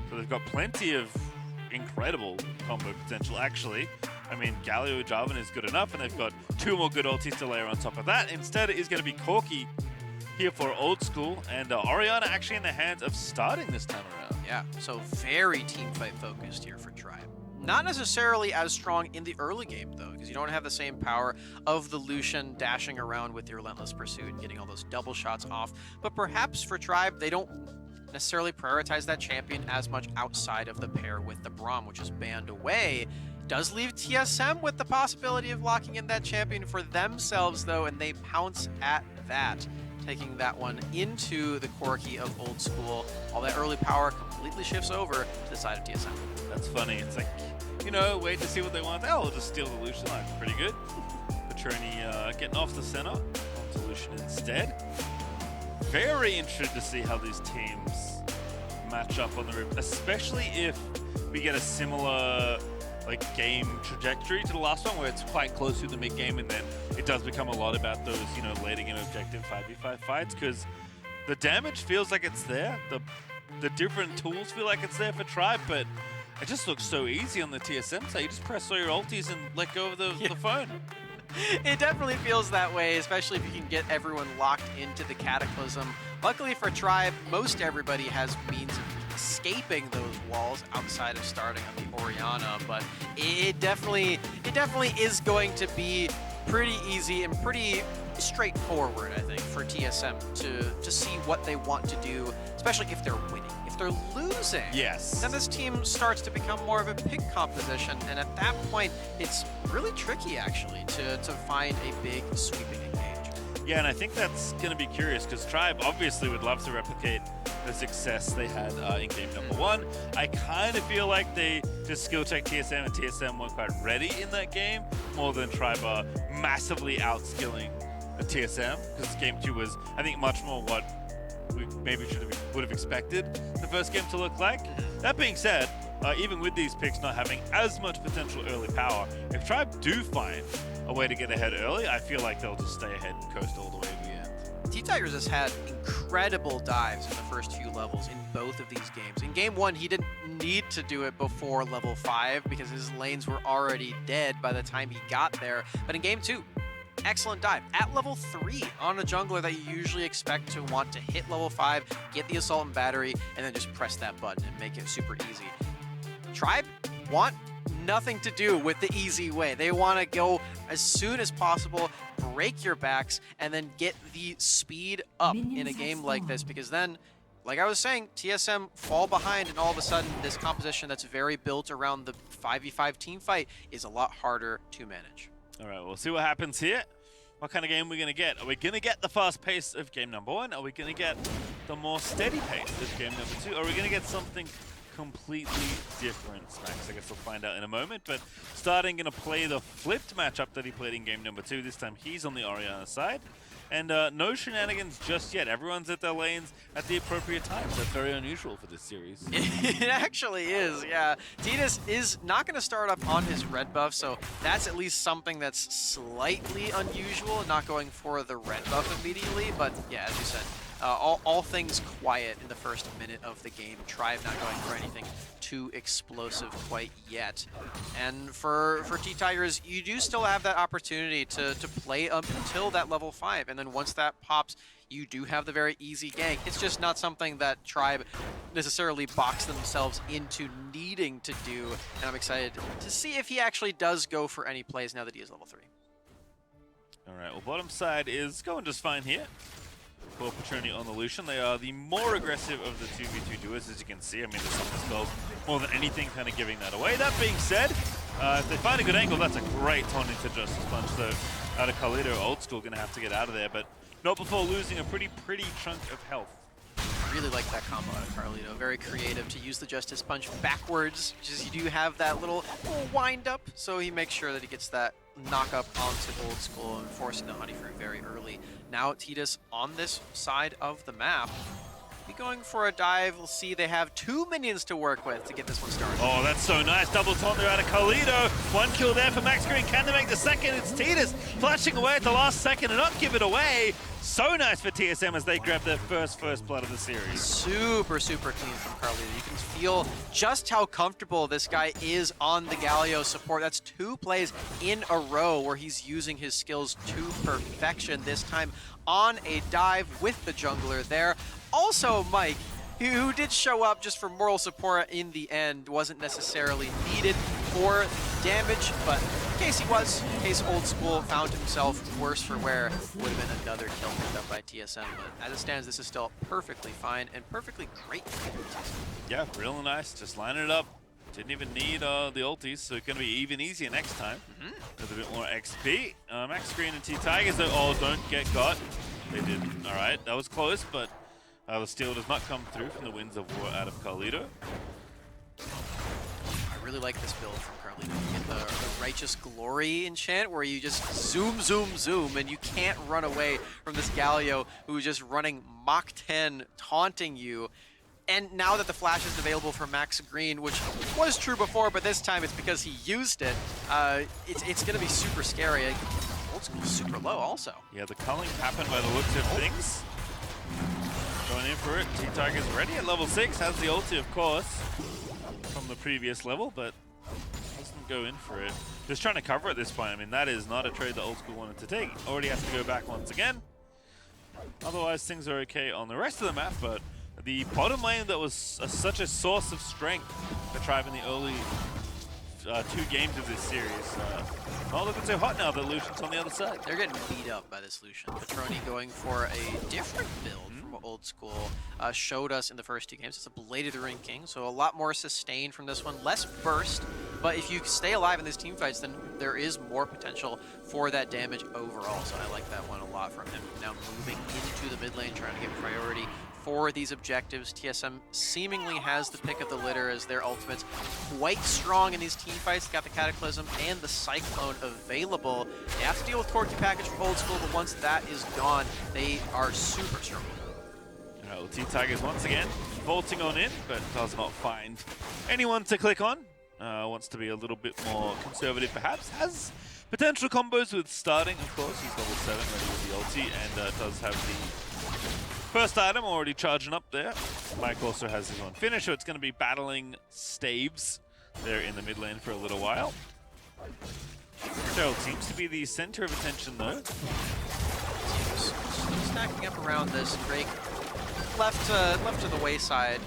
So they've got plenty of incredible combo potential, actually. I mean, Galio Jarvan is good enough, and they've got 2 more good ultis to layer on top of that. Instead, it is going to be Corki here for Oldskool, and Orianna actually in the hands of Starting this time around. Yeah, so very teamfight focused here for Tribe. Not necessarily as strong in the early game, though, because you don't have the same power of the Lucian dashing around with your Relentless Pursuit and getting all those double shots off. But perhaps for Tribe, they don't necessarily prioritize that champion as much outside of the pair with the Braum, which is banned away. Does leave TSM with the possibility of locking in that champion for themselves, though, and they pounce at that. taking that one into the Corki of Oldskool. All that early power completely shifts over to the side of TSM. That's funny. It's like, you know, wait to see what they want. Oh, we'll just steal the Lucian. That's pretty good. Pertroni getting off the center onto Lucian instead. Very interested to see how these teams match up on the rim, especially if we get a similar game trajectory to the last one, where it's quite close to the mid game, and then it does become a lot about those, you know, later game objective 5v5 fights, because the damage feels like it's there. The different tools feel like it's there for Tribe, but it just looks so easy on the TSM side. You just press all your ultis and let go of the phone. It definitely feels that way, especially if you can get everyone locked into the Cataclysm. Luckily for Tribe, most everybody has means of escaping those walls outside of starting on the Orianna, but it definitely is going to be pretty easy and pretty straightforward, I think, for TSM to see what they want to do, especially if they're winning. If they're losing, yes, then this team starts to become more of a pick composition, and at that point, it's really tricky, actually, to find a big sweeping engage. Yeah, and I think that's going to be curious, because Tribe obviously would love to replicate the success they had in game number 1. I kind of feel like they just skill check TSM, and TSM weren't quite ready in that game, more than Tribe are massively outskilling a TSM, because game 2 was, I think, much more what we maybe would have expected the first game to look like. That being said, even with these picks not having as much potential early power, if Tribe do find a way to get ahead early, I feel like they'll just stay ahead and coast all the way to the end. ttigers has had incredible dives in the first few levels in both of these games. In game 1, he didn't need to do it before level 5 because his lanes were already dead by the time he got there. But in game 2, excellent dive at level 3 on a jungler that you usually expect to want to hit level 5, get the assault and battery, and then just press that button and make it super easy. Tribe want nothing to do with the easy way. They want to go as soon as possible, break your backs, and then get the speed up in a game like this, because then, like I was saying, TSM fall behind, and all of a sudden this composition that's very built around the 5v5 team fight is a lot harder to manage. All right, we'll see what happens here. What kind of game are we going to get? Are we going to get the fast pace of game number 1? Are we going to get the more steady pace of game number 2? Are we going to get something completely different, Max? I guess we'll find out in a moment, but starting going to play the flipped matchup that he played in game number 2. This time he's on the Orianna side. And no shenanigans just yet. Everyone's at their lanes at the appropriate times. That's very unusual for this series. It actually is, yeah. Tetis is not going to start up on his red buff, so that's at least something that's slightly unusual, not going for the red buff immediately. But yeah, as you said, all things quiet in the first minute of the game. Tribe not going for anything too explosive quite yet. And for ttigers, you do still have that opportunity to play up until that level 5. And then once that pops, you do have the very easy gank. It's just not something that Tribe necessarily box themselves into needing to do. And I'm excited to see if he actually does go for any plays now that he is level 3. All right, well, bottom side is going just fine here. For Pertroni on the Lucian. They are the more aggressive of the 2v2 duos, as you can see. I mean, the summon spells more than anything kind of giving that away. That being said, if they find a good angle, that's a great taunt into Justice Punch. So out of carliTo, Oldskool going to have to get out of there, but not before losing a pretty chunk of health. I really like that combo out of carliTo. Very creative to use the Justice Punch backwards, just you do have that little wind up, so he makes sure that he gets that knock up onto Oldskool and forcing the Honey Fruit very early. Now Tetis on this side of the map. Be going for a dive. We'll see they have 2 minions to work with to get this one started. Oh, that's so nice. Double taunt there out of carliTo. 1 kill there for MaxGreen. Can they make the second? It's Tetis flashing away at the last second and not give it away. So nice for TSM as they grab their first blood of the series. Super clean from carliTo. You can feel just how comfortable this guy is on the Galio support. That's 2 plays in a row where he's using his skills to perfection. This time on a dive with the jungler there. Also, Mike, who did show up just for moral support in the end, wasn't necessarily needed for damage, but in case he was, in case Oldskool found himself worse for wear, would have been another kill picked up by TSM. But as it stands, this is still perfectly fine and perfectly great for TSM. Yeah, real nice. Just lining it up. Didn't even need the ultis, so it's going to be even easier next time. With a bit more XP. MaxGreen and ttigers, though, all don't get got. They did. All right, that was close, but the steal does not come through from the Winds of War out of carliTo. I really like this build from carliTo. You get the Righteous Glory enchant where you just zoom, zoom, zoom, and you can't run away from this Galio who is just running Mach 10, taunting you. And now that the flash is available for MaxGreen, which was true before, but this time it's because he used it, it's going to be super scary. Oldskool super low also. Yeah, the culling happened by the looks of things. Going in for it. ttigers ready at level 6. Has the ulti, of course, from the previous level, but doesn't go in for it. Just trying to cover at this point. I mean, that is not a trade that Oldskool wanted to take. Already has to go back once again. Otherwise, things are okay on the rest of the map, but the bottom lane that was such a source of strength for Tribe in the early 2 games of this series. Not looking so hot now that Lucian's on the other side. They're getting beat up by this Lucian. Pertroni going for a different build from Oldskool. Showed us in the first 2 games. It's a Blade of the Ring King, so a lot more sustain from this one. Less burst, but if you stay alive in these team fights, then there is more potential for that damage overall. So I like that one a lot from him. Now moving into the mid lane, trying to get priority for these objectives. TSM seemingly has the pick of the litter as their ultimates quite strong in these team fights. Got the Cataclysm and the Cyclone available. They have to deal with Corky Package from Oldskool, but once that is gone, they are super strong. ttigers once again vaulting on in, but does not find anyone to click on. Wants to be a little bit more conservative perhaps. Has potential combos with starting, of course. He's level 7 ready with the ulti, and does have the first item already charging up there. Mike also has his own finish, so it's going to be battling Staves there in the mid lane for a little while. Gerald seems to be the center of attention though. Stacking up around this, Drake left to the wayside.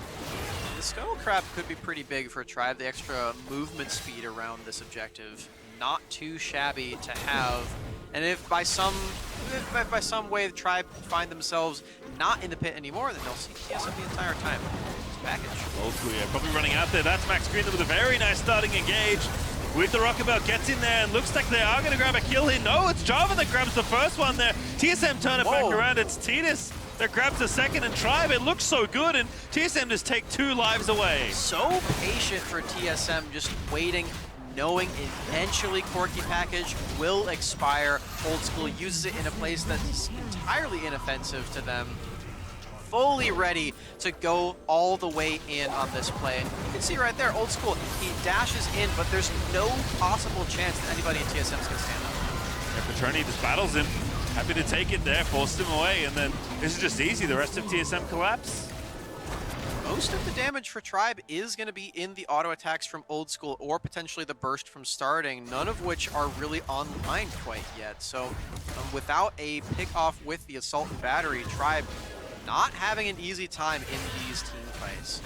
The Scuttle Crab could be pretty big for Tribe. The extra movement speed around this objective, not too shabby to have. And if by some way the Tribe find themselves not in the pit anymore, then they'll see TSM the entire time. Package. Oldskool, yeah, probably running out there. That's MaxGreen with a very nice starting engage. With the Rockabelle gets in there and looks like they are going to grab a kill here. No, it's Java that grabs the first one there. TSM turn it back around. It's Tetis that grabs the second, and Tribe, it looks so good, and TSM just take 2 lives away. So patient for TSM, just waiting, knowing eventually Corky Package will expire. Oldskool uses it in a place that's entirely inoffensive to them. Fully ready to go all the way in on this play. You can see right there, Oldskool, he dashes in, but there's no possible chance that anybody in TSM is going to stand up. Yeah, Pertroni just battles him. Happy to take it there, forced him away, and then this is just easy. The rest of TSM collapse. Most of the damage for Tribe is going to be in the auto attacks from Oldskool or potentially the burst from starting, none of which are really online quite yet. So without a pick off with the Assault and Battery, Tribe not having an easy time in these team fights.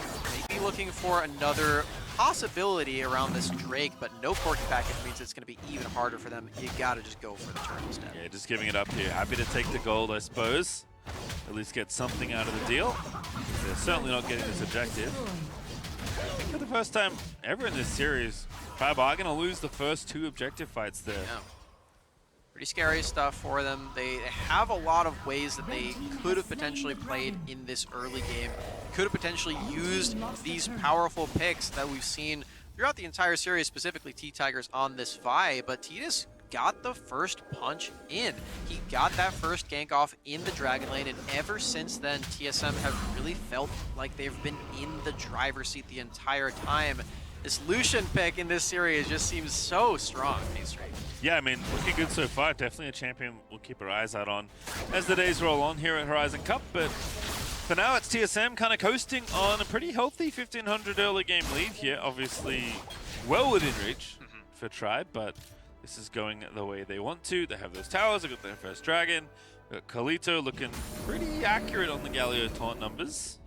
Maybe looking for another possibility around this Drake, but no Corky Package means it's going to be even harder for them. You got to just go for the turn instead. Yeah, just giving it up here. Happy to take the gold, I suppose. At least get something out of the deal. They're certainly not getting this objective. I think for the first time ever in this series, Tribe are going to lose the first 2 objective fights there. Yeah. Pretty scary stuff for them. They have a lot of ways that they could have potentially played in this early game. Could have potentially used these powerful picks that we've seen throughout the entire series, specifically ttigers on this Vi, but Tetis got the first punch in. He got that first gank off in the Dragon Lane, and ever since then, TSM have really felt like they've been in the driver's seat the entire time. This Lucian pick in this series just seems so strong. Yeah, I mean, looking good so far. Definitely a champion we'll keep our eyes out on as the days roll on here at Horizon Cup. But for now, it's TSM kind of coasting on a pretty healthy 1,500 early game lead here. Obviously, well within reach for Tribe, but this is going the way they want to. They have those towers. They got their first dragon. Got carliTo looking pretty accurate on the Galio taunt numbers.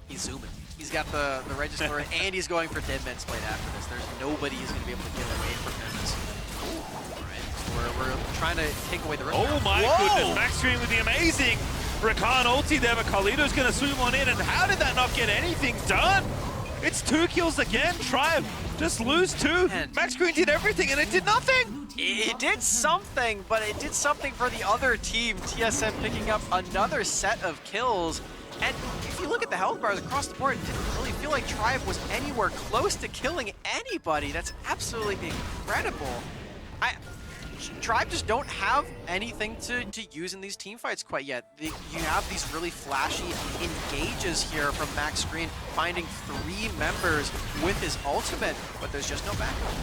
He's zooming. He's got the register, and he's going for Dead Man's Blade after this. There's nobody who's going to be able to get away from him. Alright, so we're trying to take away the rest. Oh my goodness, MaxGreen with the amazing Rakan ulti there, but carliTo's going to swoop on in, and how did that not get anything done? It's 2 kills again. Tribe just lose 2. MaxGreen did everything, and it did nothing. It did something, but it did something for the other team. TSM picking up another set of kills. And if you look at the health bars across the board, it didn't really feel like Tribe was anywhere close to killing anybody. That's absolutely incredible. Tribe just don't have anything to use in these team fights quite yet. You have these really flashy engages here from MaxGreen, finding 3 members with his ultimate, but there's just no backup.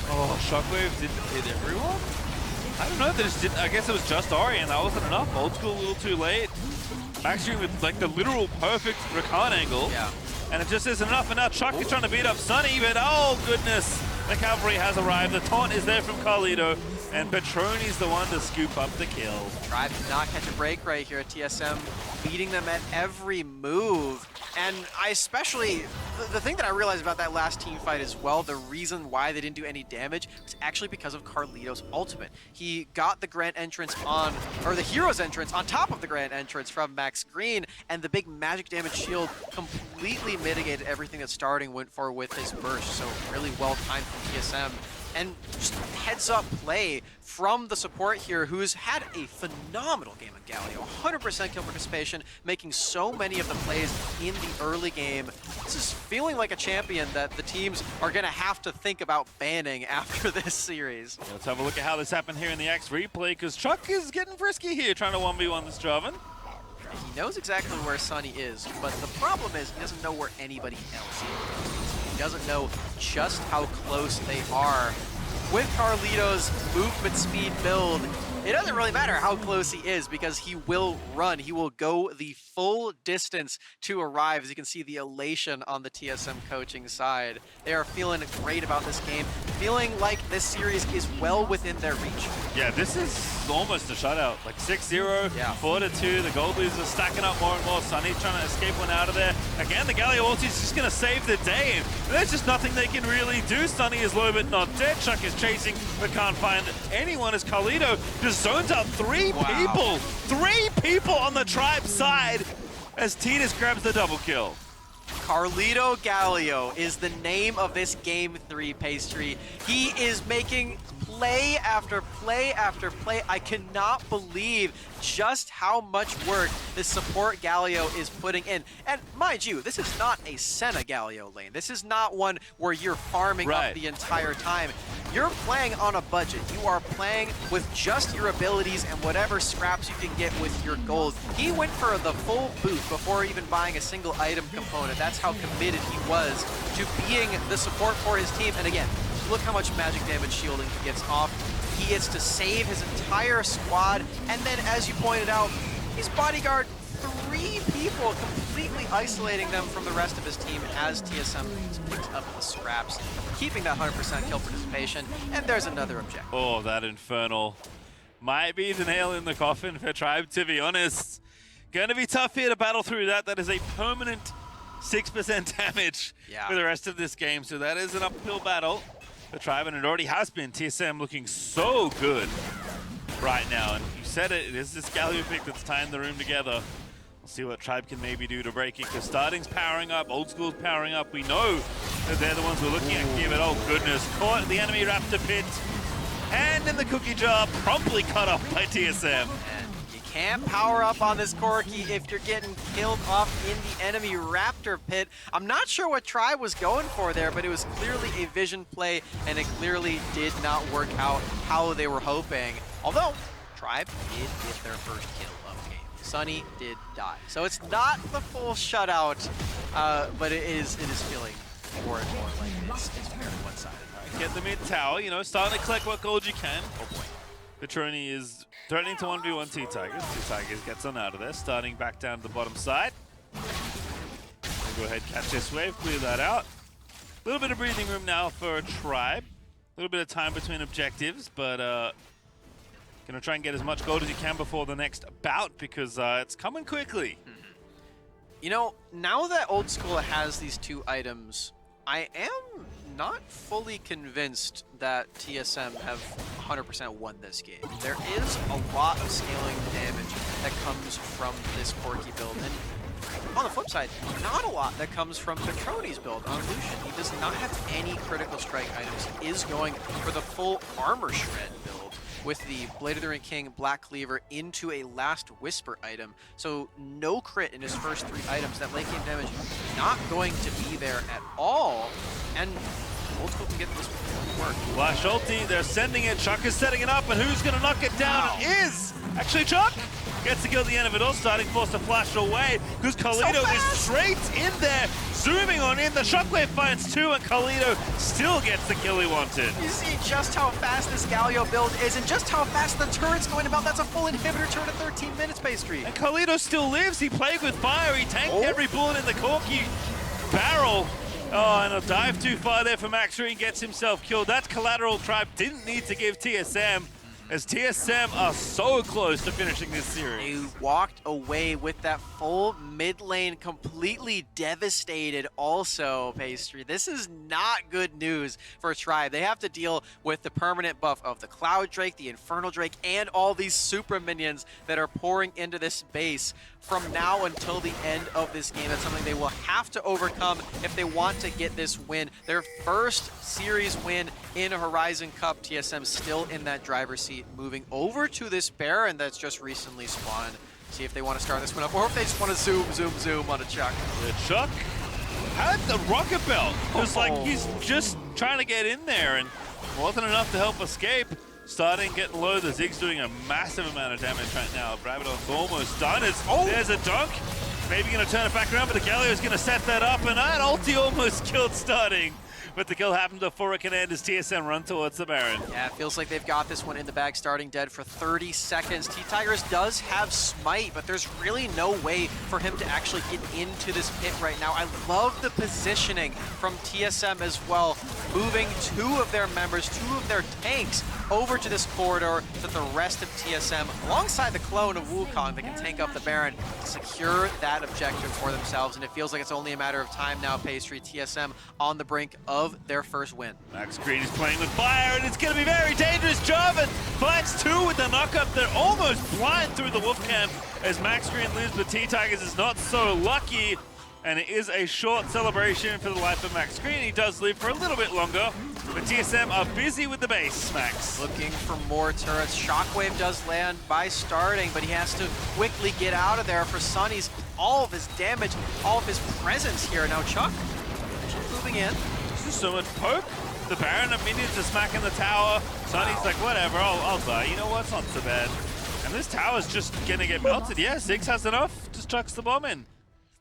Oh, Shockwave didn't hit everyone? I don't know, they just didn't. I guess it was just Ori and that wasn't enough. Oldskool a little too late. MaxGreen with like the literal perfect Rakan angle. Yeah. And it just isn't enough. And now Chuck is trying to beat up Sonyy, but oh goodness. The cavalry has arrived. The taunt is there from carliTo, and Pertroni's the one to scoop up the kill. Tribe did not catch a break right here at TSM, beating them at every move. And I especially, the thing that I realized about that last team fight as well, the reason why they didn't do any damage was actually because of carliTo's ultimate. He got the Grand Entrance on, or the Hero's Entrance on top of the Grand Entrance from MaxGreen, and the big magic damage shield completely mitigated everything that Starting went for with his burst. So really well timed from TSM. And just heads up play from the support here, who's had a phenomenal game of Galio. 100% kill participation, making so many of the plays in the early game. This is feeling like a champion that the teams are going to have to think about banning after this series. Let's have a look at how this happened here in the X replay, because Chuck is getting frisky here, trying to 1v1 this Jarvan. He knows exactly where Sonyy is, but the problem is he doesn't know where anybody else is. He doesn't know just how close they are. With carliTo's movement speed build, it doesn't really matter how close he is because he will run. He will go the full distance to arrive. As you can see the elation on the TSM coaching side. They are feeling great about this game, feeling like this series is well within their reach. Yeah, this is almost a shutout. Like 6-0, 4-2. The gold leads are stacking up more and more. Sonyy trying to escape one out of there. Again, the Galio ulti is just going to save the day. And there's just nothing they can really do. Sonyy is low but not dead. Chuck is chasing but can't find anyone as carliTo just zones out 3 people. 3 people on the Tribe side as Tetis grabs the double kill. carliTo Galio is the name of this Game 3 pastry. He is making play after play after play. I cannot believe just how much work this support Galio is putting in. And mind you, this is not a Senna Galio lane. This is not one where you're farming up the entire time. You're playing on a budget. You are playing with just your abilities and whatever scraps you can get with your gold. He went for the full boot before even buying a single item component. That's how committed he was to being the support for his team. And again, look how much magic damage shielding he gets off. He gets to save his entire squad. And then, as you pointed out, he's bodyguard 3 people, completely isolating them from the rest of his team as TSM picks up the scraps, keeping that 100% kill participation. And there's another objective. Oh, that Infernal might be the nail in the coffin for Tribe, to be honest. Going to be tough here to battle through that. That is a permanent 6% damage for the rest of this game. So that is an uphill battle for Tribe, and it already has been. TSM looking so good right now. And you said it is this Galio pick that's tying the room together. We'll see what Tribe can maybe do to break it, because Starting's powering up, Oldschool's powering up. We know that they're the ones we're looking at here, but oh goodness, caught the enemy Raptor pit. Hand in the cookie jar, promptly cut off by TSM. And you can't power up on this Corki if you're getting killed off in the enemy Raptor pit. I'm not sure what Tribe was going for there, but it was clearly a vision play, and it clearly did not work out how they were hoping. Although, Tribe did get their first kill of the game. Sonyy did die. So it's not the full shutout, but it is feeling more and more like it's very one-sided. Get the mid tower, you know, starting to collect what gold you can. Oh boy. Pertroni is threatening to 1v1 ttigers. Ttigers gets on out of there, starting back down to the bottom side. Go ahead, catch this wave, clear that out. A little bit of breathing room now for a Tribe. A little bit of time between objectives, but gonna try and get as much gold as you can before the next bout, because it's coming quickly. You know, now that Oldskool has these 2 items, I am not fully convinced that TSM have 100% won this game. There is a lot of scaling damage that comes from this Corki build, and on the flip side, not a lot that comes from Pertroni's build on Lucian. He does not have any critical strike items. He is going for the full armor shred build with the Blade of the Ring King Black Cleaver into a Last Whisper item. So no crit in his first 3 items. That late game damage not going to be there at all. And Oldskool can get this work. Flash ulti, they're sending it. Chuck is setting it up, and who's going to knock it down? Wow. It is actually Chuck. Gets the kill at the end of it all, starting forced to flash away because carliTo is straight in there, zooming on in. The shockwave finds 2, and carliTo still gets the kill he wanted. You see just how fast this Galio build is and just how fast the turret's going about. That's a full inhibitor turret at 13 minutes, Pastry. And carliTo still lives. He played with fire. He tanked every bullet in the Corky barrel. Oh, and a dive too far there for MaxGreen, gets himself killed. That collateral Tribe didn't need to give TSM, as TSM are so close to finishing this series. They walked away with that full mid lane completely devastated also, Pastry. This is not good news for Tribe. They have to deal with the permanent buff of the Cloud Drake, the Infernal Drake, and all these super minions that are pouring into this base from now until the end of this game. That's something they will have to overcome if they want to get this win. Their first series win in Horizon Cup. TSM still in that driver's seat, moving over to this Baron that's just recently spawned. See if they want to start this one up, or if they just want to zoom on a Chuck. The Chuck had the rocket belt. Just like he's just trying to get in there, and wasn't enough to help escape. Starting getting low, the Zig's doing a massive amount of damage right now. Rabadon's almost done. There's a dunk. Maybe going to turn it back around, but the Galio's going to set that up, and that ulti almost killed Starting. But the kill happened before it can end as TSM run towards the Baron. Yeah, it feels like they've got this one in the bag, Starting dead for 30 seconds. ttigers does have Smite, but there's really no way for him to actually get into this pit right now. I love the positioning from TSM as well, moving 2 of their members, 2 of their tanks over to this corridor so that the rest of TSM, alongside the clone of Wukong, they can tank up the Baron, secure that objective for themselves. And it feels like it's only a matter of time now, Pastry. TSM on the brink of their first win. MaxGreen is playing with fire, and it's going to be very dangerous. Jarvan finds 2 with the knock-up. They're almost blind through the wolf camp as MaxGreen lives, but ttigers is not so lucky. And it is a short celebration for the life of MaxGreen. He does live for a little bit longer, but TSM are busy with the base, Max. Looking for more turrets. Shockwave does land by Starting, but he has to quickly get out of there for Sonny's all of his damage, all of his presence here. Now Chuck moving in. This is so much poke. The Baron and minions are smacking the tower. Sonny's like, whatever, I'll die. You know what? It's not so bad. And this tower's just gonna get melted. Yeah, Ziggs has enough. Just chucks the bomb in.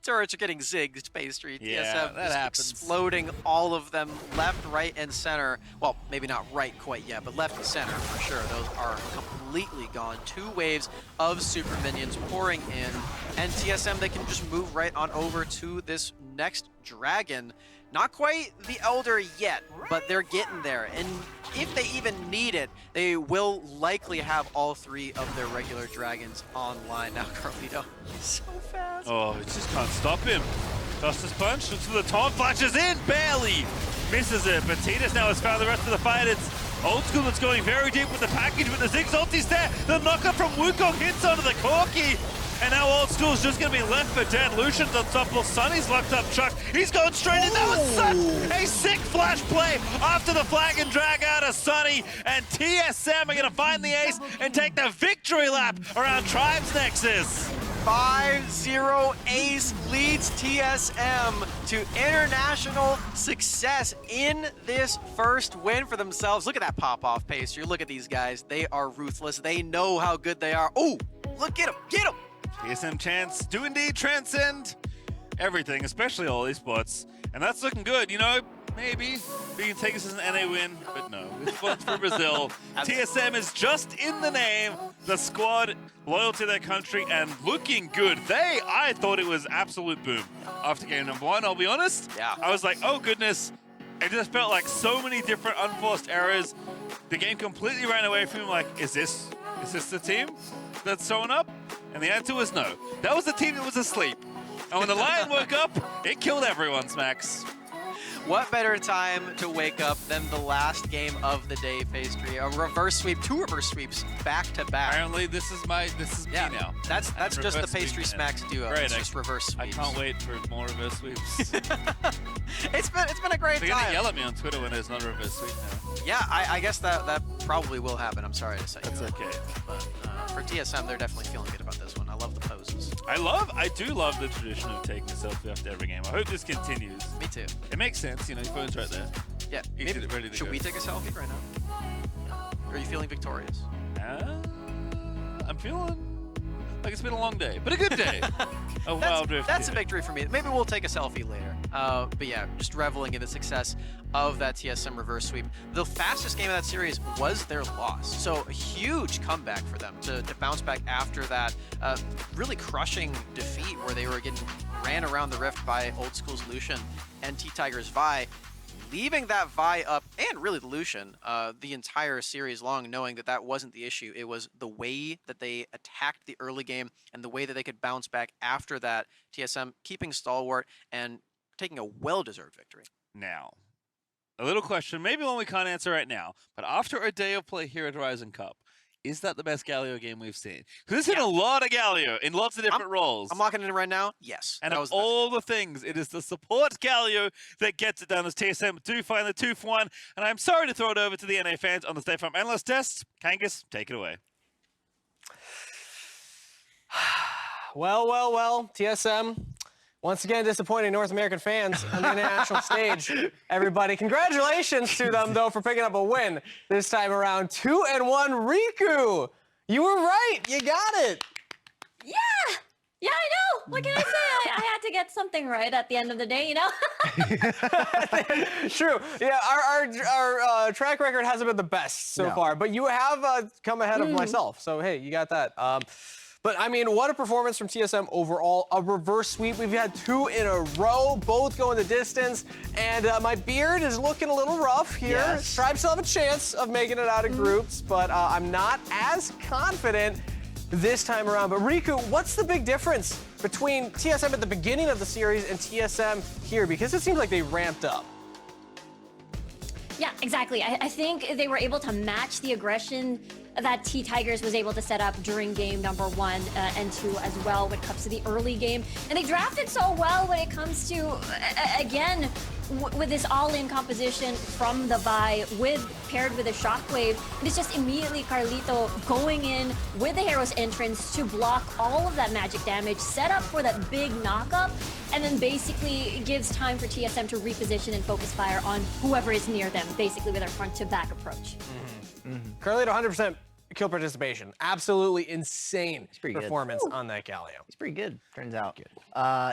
Turrets are getting zigged, Pastry. Yeah, TSM that just happens. exploding all of them left, right, and center. Well, maybe not right quite yet, but left and center for sure. Those are completely gone. 2 waves of super minions pouring in, and TSM, they can just move right on over to this next dragon. Not quite the Elder yet, but they're getting there. And if they even need it, they will likely have all 3 of their regular dragons online. Now carliTo, so fast. Oh, he just can't stop him. Justice Punch, looks for the taunt, flashes in, barely misses it. But Tetis now has found the rest of the fight. It's Oldskool that's going very deep with the package, but the Ziggs ulti's there. The knocker from Wukong hits onto the Corky. And now Oldskool's just going to be left for dead. Lucian's unstoppable. Sonny's locked up Chuck. He's going straight in. That was such a sick flash play after the flag and drag out of Sonyy. And TSM are going to find the ace and take the victory lap around Tribe's Nexus. 5-0 ace leads TSM to international success in this first win for themselves. Look at that pop-off, Pastry. Look at these guys. They are ruthless. They know how good they are. Oh, look at them. Get them. TSM chance do indeed transcend everything, especially all esports. And that's looking good. You know, maybe we can take this as an NA win, but no. Esports for Brazil. TSM is just in the name. The squad loyal to their country and looking good. I thought it was absolute boom after game number 1, I'll be honest. Yeah. I was like, oh goodness. It just felt like so many different unforced errors. The game completely ran away from him. Like, is this the team that's showing up? And the answer was no. That was the team that was asleep. And when the Lion woke up, it killed everyone, Max. What better time to wake up than the last game of the day, Pastry? A reverse sweep, 2 reverse sweeps back to back. Apparently, this is me now. That's just the Pastry Smacks duo. Great, It's just reverse sweeps. I can't wait for more reverse sweeps. It's been a great They're time. gonna yell at me on Twitter when there's not a reverse sweep now. Yeah, I guess that probably will happen. I'm sorry to say. That's okay. But for TSM, they're definitely feeling good about this one. I love the poses. I do love the tradition of taking a selfie after every game. I hope this continues. Me too. It makes sense, you know, your phone's right there. Yeah. Easy to, ready to Should go. we take a selfie right now? Are you feeling victorious? I'm feeling like it's been a long day, but a good day. A wild rift. That's a victory for me. Maybe we'll take a selfie later. But yeah, just reveling in the success of that TSM reverse sweep. The fastest game of that series was their loss. So a huge comeback for them to bounce back after that really crushing defeat where they were getting ran around the rift by Oldskool's Lucian and ttigers Vi, leaving that Vi up, and really the Lucian, the entire series long, knowing that that wasn't the issue. It was the way that they attacked the early game and the way that they could bounce back after that. TSM keeping stalwart and taking a well-deserved victory. Now, a little question, maybe one we can't answer right now, but after a day of play here at Horizon Cup, is that the best Galio game we've seen? Because there's been a lot of Galio in lots of different roles. I'm locking it in right now. Yes. And of all the things, it is the support Galio that gets it done as TSM do find the 2-for-1. And I'm sorry to throw it over to the NA fans on the State Farm Analyst Test. Kangas, take it away. Well, TSM. Once again, disappointing North American fans on the international stage. Everybody, congratulations to them, though, for picking up a win this time around. 2-1, Riku. You were right. You got it. Yeah, I know. What can I say? I had to get something right at the end of the day, you know? True. Yeah, our track record hasn't been the best so far, but you have come ahead of myself. So, hey, you got that. But, I mean, what a performance from TSM overall. A reverse sweep. We've had 2 in a row, both going the distance. And my beard is looking a little rough here. Yes. Tribe still have a chance of making it out of groups, but I'm not as confident this time around. But, Riku, what's the big difference between TSM at the beginning of the series and TSM here? Because it seems like they ramped up. Yeah, exactly. I think they were able to match the aggression that ttigers was able to set up during game number 1 and 2 as well when it comes to the early game. And they drafted so well when it comes to, again, with this all-in composition from the Vi paired with a Shockwave. And it's just immediately carliTo going in with the Hero's entrance to block all of that magic damage, set up for that big knockup, and then basically gives time for TSM to reposition and focus fire on whoever is near them, basically with their front-to-back approach. carliTo, 100% kill participation. Absolutely insane performance good. on that Galio. He's pretty good, turns out.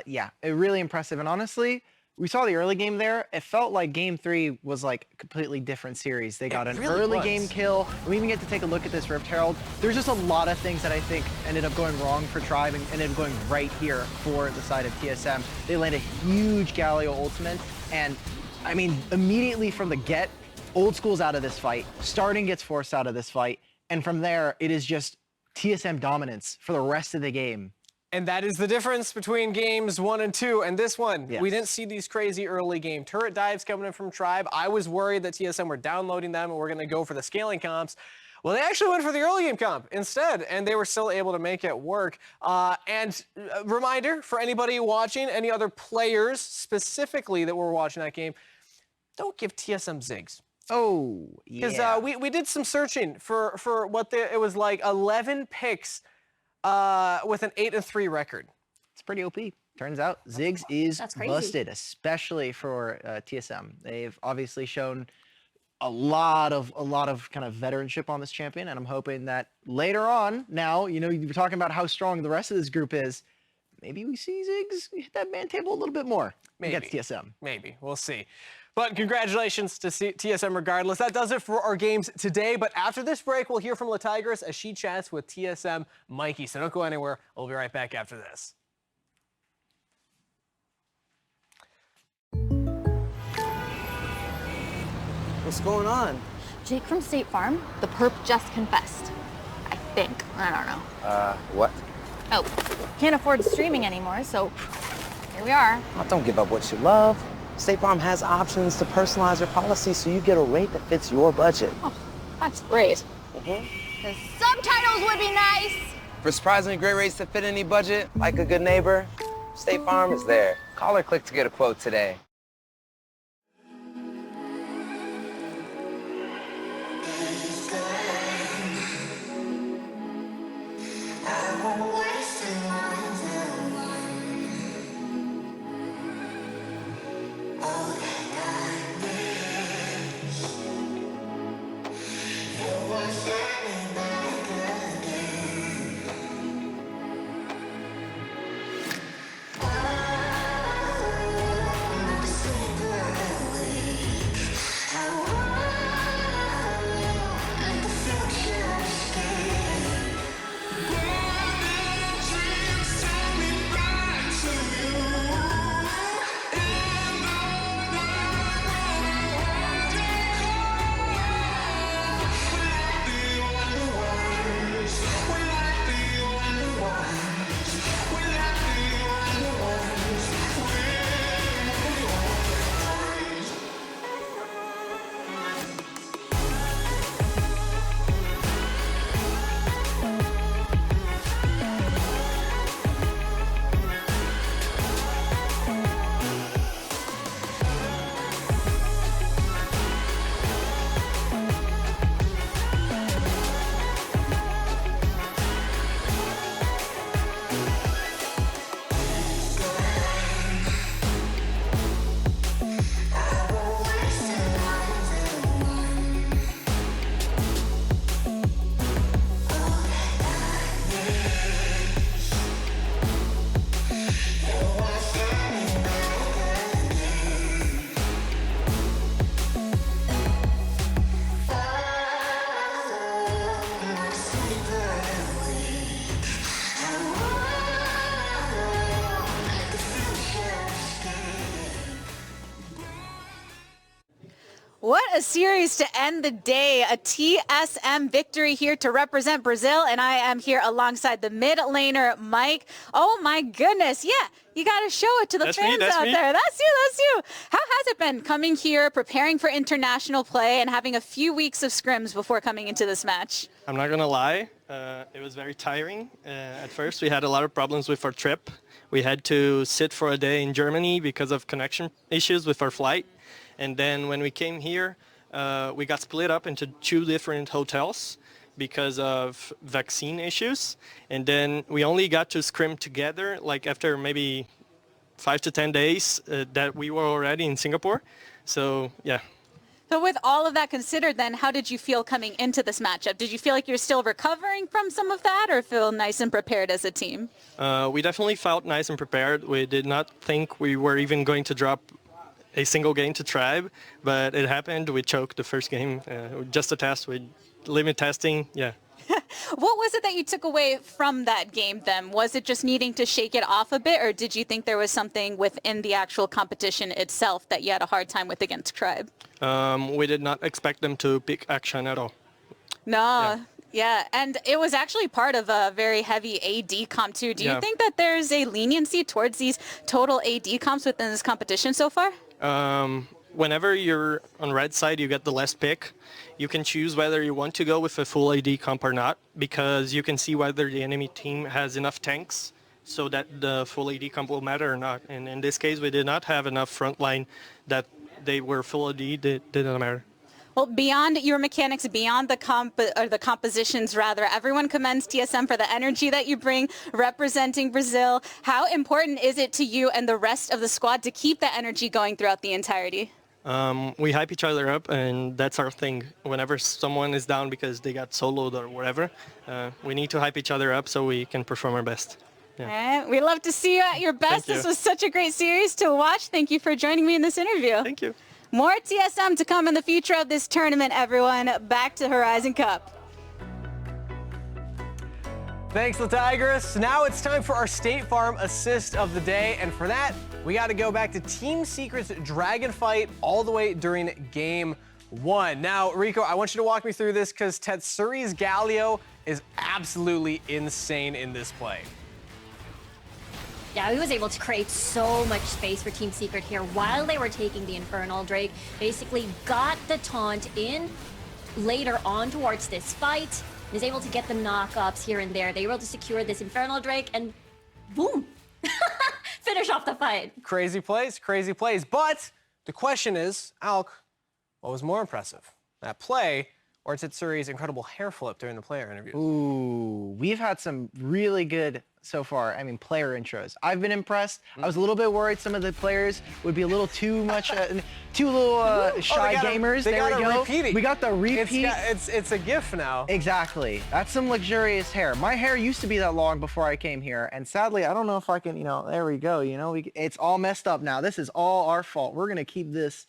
Yeah, really impressive. And honestly, we saw the early game there. It felt like game 3 was like a completely different series. They got an early game kill. We even get to take a look at this Rift Herald. There's just a lot of things that I think ended up going wrong for Tribe and ended up going right here for the side of TSM. They land a huge Galio ultimate. And I mean, immediately from the get, Oldskool's out of this fight. Starting gets forced out of this fight. And from there, it is just TSM dominance for the rest of the game. And that is the difference between games 1 and 2 and this one. Yes. We didn't see these crazy early game turret dives coming in from Tribe. I was worried that TSM were downloading them and we're going to go for the scaling comps. Well, they actually went for the early game comp instead, and they were still able to make it work. And a reminder for anybody watching, any other players specifically that were watching that game, don't give TSM zigs. Oh, yeah. Because we did some searching for what it was like 11 picks with an 8-3 record. It's pretty OP. Turns out Ziggs is crazy. busted, especially for TSM. They've obviously shown a lot of kind of veteranship on this champion, and I'm hoping that later on, now, you know, you were talking about how strong the rest of this group is, maybe we see Ziggs hit that man table a little bit more against TSM. Maybe. We'll see. But congratulations to TSM regardless. That does it for our games today. But after this break, we'll hear from ttigers as she chats with TSM Mikey. So don't go anywhere. We'll be right back after this. What's going on? Jake from State Farm, the perp just confessed. I think. I don't know. What? Oh, can't afford streaming anymore, so here we are. Oh, don't give up what you love. State Farm has options to personalize your policy so you get a rate that fits your budget. Oh, that's great. Mm-hmm. The subtitles would be nice. For surprisingly great rates that fit any budget, like a good neighbor, State Farm is there. Call or click to get a quote today. What a series to end the day. A TSM victory here to represent Brazil, and I am here alongside the mid laner, Mike. Oh my goodness, yeah, you got to show it to the fans out there. That's you. How has it been coming here, preparing for international play, and having a few weeks of scrims before coming into this match? I'm not gonna lie, it was very tiring. At first, we had a lot of problems with our trip. We had to sit for a day in Germany because of connection issues with our flight. And then when we came here, we got split up into 2 different hotels because of vaccine issues. And then we only got to scrim together like after maybe 5 to 10 days that we were already in Singapore. So, yeah. So with all of that considered, then, how did you feel coming into this matchup? Did you feel like you're still recovering from some of that, or feel nice and prepared as a team? We definitely felt nice and prepared. We did not think we were even going to drop a single game to Tribe, but it happened. We choked the first game. Just a test with limit testing. Yeah. What was it that you took away from that game then? Was it just needing to shake it off a bit, or did you think there was something within the actual competition itself that you had a hard time with against Tribe? We did not expect them to pick action at all. No. Yeah, and it was actually part of a very heavy AD comp too. Do you think that there's a leniency towards these total AD comps within this competition so far? Whenever you're on red side, you get the last pick. You can choose whether you want to go with a full AD comp or not, because you can see whether the enemy team has enough tanks so that the full AD comp will matter or not. And in this case, we did not have enough frontline that they were full AD. It didn't matter. Well, beyond your mechanics, beyond the compositions, rather, everyone commends TSM for the energy that you bring representing Brazil. How important is it to you and the rest of the squad to keep that energy going throughout the entirety? We hype each other up, and that's our thing. Whenever someone is down because they got soloed or whatever, we need to hype each other up so we can perform our best. Yeah. We love to see you at your best. This was such a great series to watch. Thank you for joining me in this interview. Thank you. More TSM to come in the future of this tournament, everyone. Back to Horizon Cup. Thanks, ttigers. Now it's time for our State Farm assist of the day. And for that, we got to go back to Team Secret's Dragon Fight all the way during Game 1. Now, Rico, I want you to walk me through this because Tetsuri's Galio is absolutely insane in this play. Yeah, he was able to create so much space for Team Secret here while they were taking the Infernal Drake. Basically got the taunt in later on towards this fight. Is able to get the knockups here and there. They were able to secure this Infernal Drake and boom! Finish off the fight. Crazy plays, crazy plays. But the question is, Alk, what was more impressive? That play or Titsuri's incredible hair flip during the player interviews? Ooh, we've had some really good so far. I mean, player intros. I've been impressed. I was a little bit worried some of the players would be a little too much, shy gamers. They there got we go. repeating. We got the repeat. It's a GIF now. Exactly. That's some luxurious hair. My hair used to be that long before I came here, and sadly, I don't know if I can. There we go. It's all messed up now. This is all our fault. We're gonna keep this.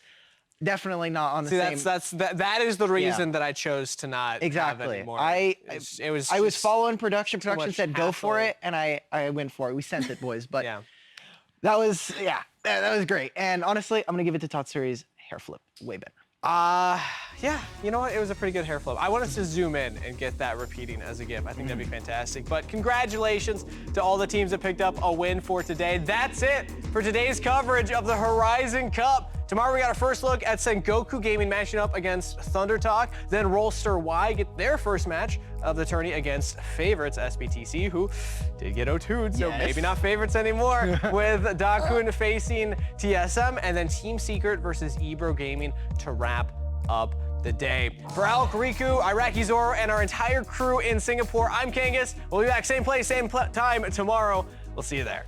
Definitely not on the same. That is the reason that I chose to not have it anymore. I was following production. Production said go for it, and I went for it. We sent it, boys. But that was great. And honestly, I'm gonna give it to Tatsuri's hair flip. Way better. Yeah, you know what? It was a pretty good hair flip. I want us to zoom in and get that repeating as a GIF. I think that'd be fantastic. But congratulations to all the teams that picked up a win for today. That's it for today's coverage of the Horizon Cup. Tomorrow we got our first look at Sengoku Gaming matching up against Thunder Talk. Then Rollster Y get their first match of the tourney against favorites SBTC, who did get O2'd, so maybe not favorites anymore, with Dakun facing TSM, and then Team Secret versus Ebro Gaming to wrap up the day. For Alk, Riku, Iraqi Zoro, and our entire crew in Singapore, I'm Kangas. We'll be back same place, same time tomorrow. We'll see you there.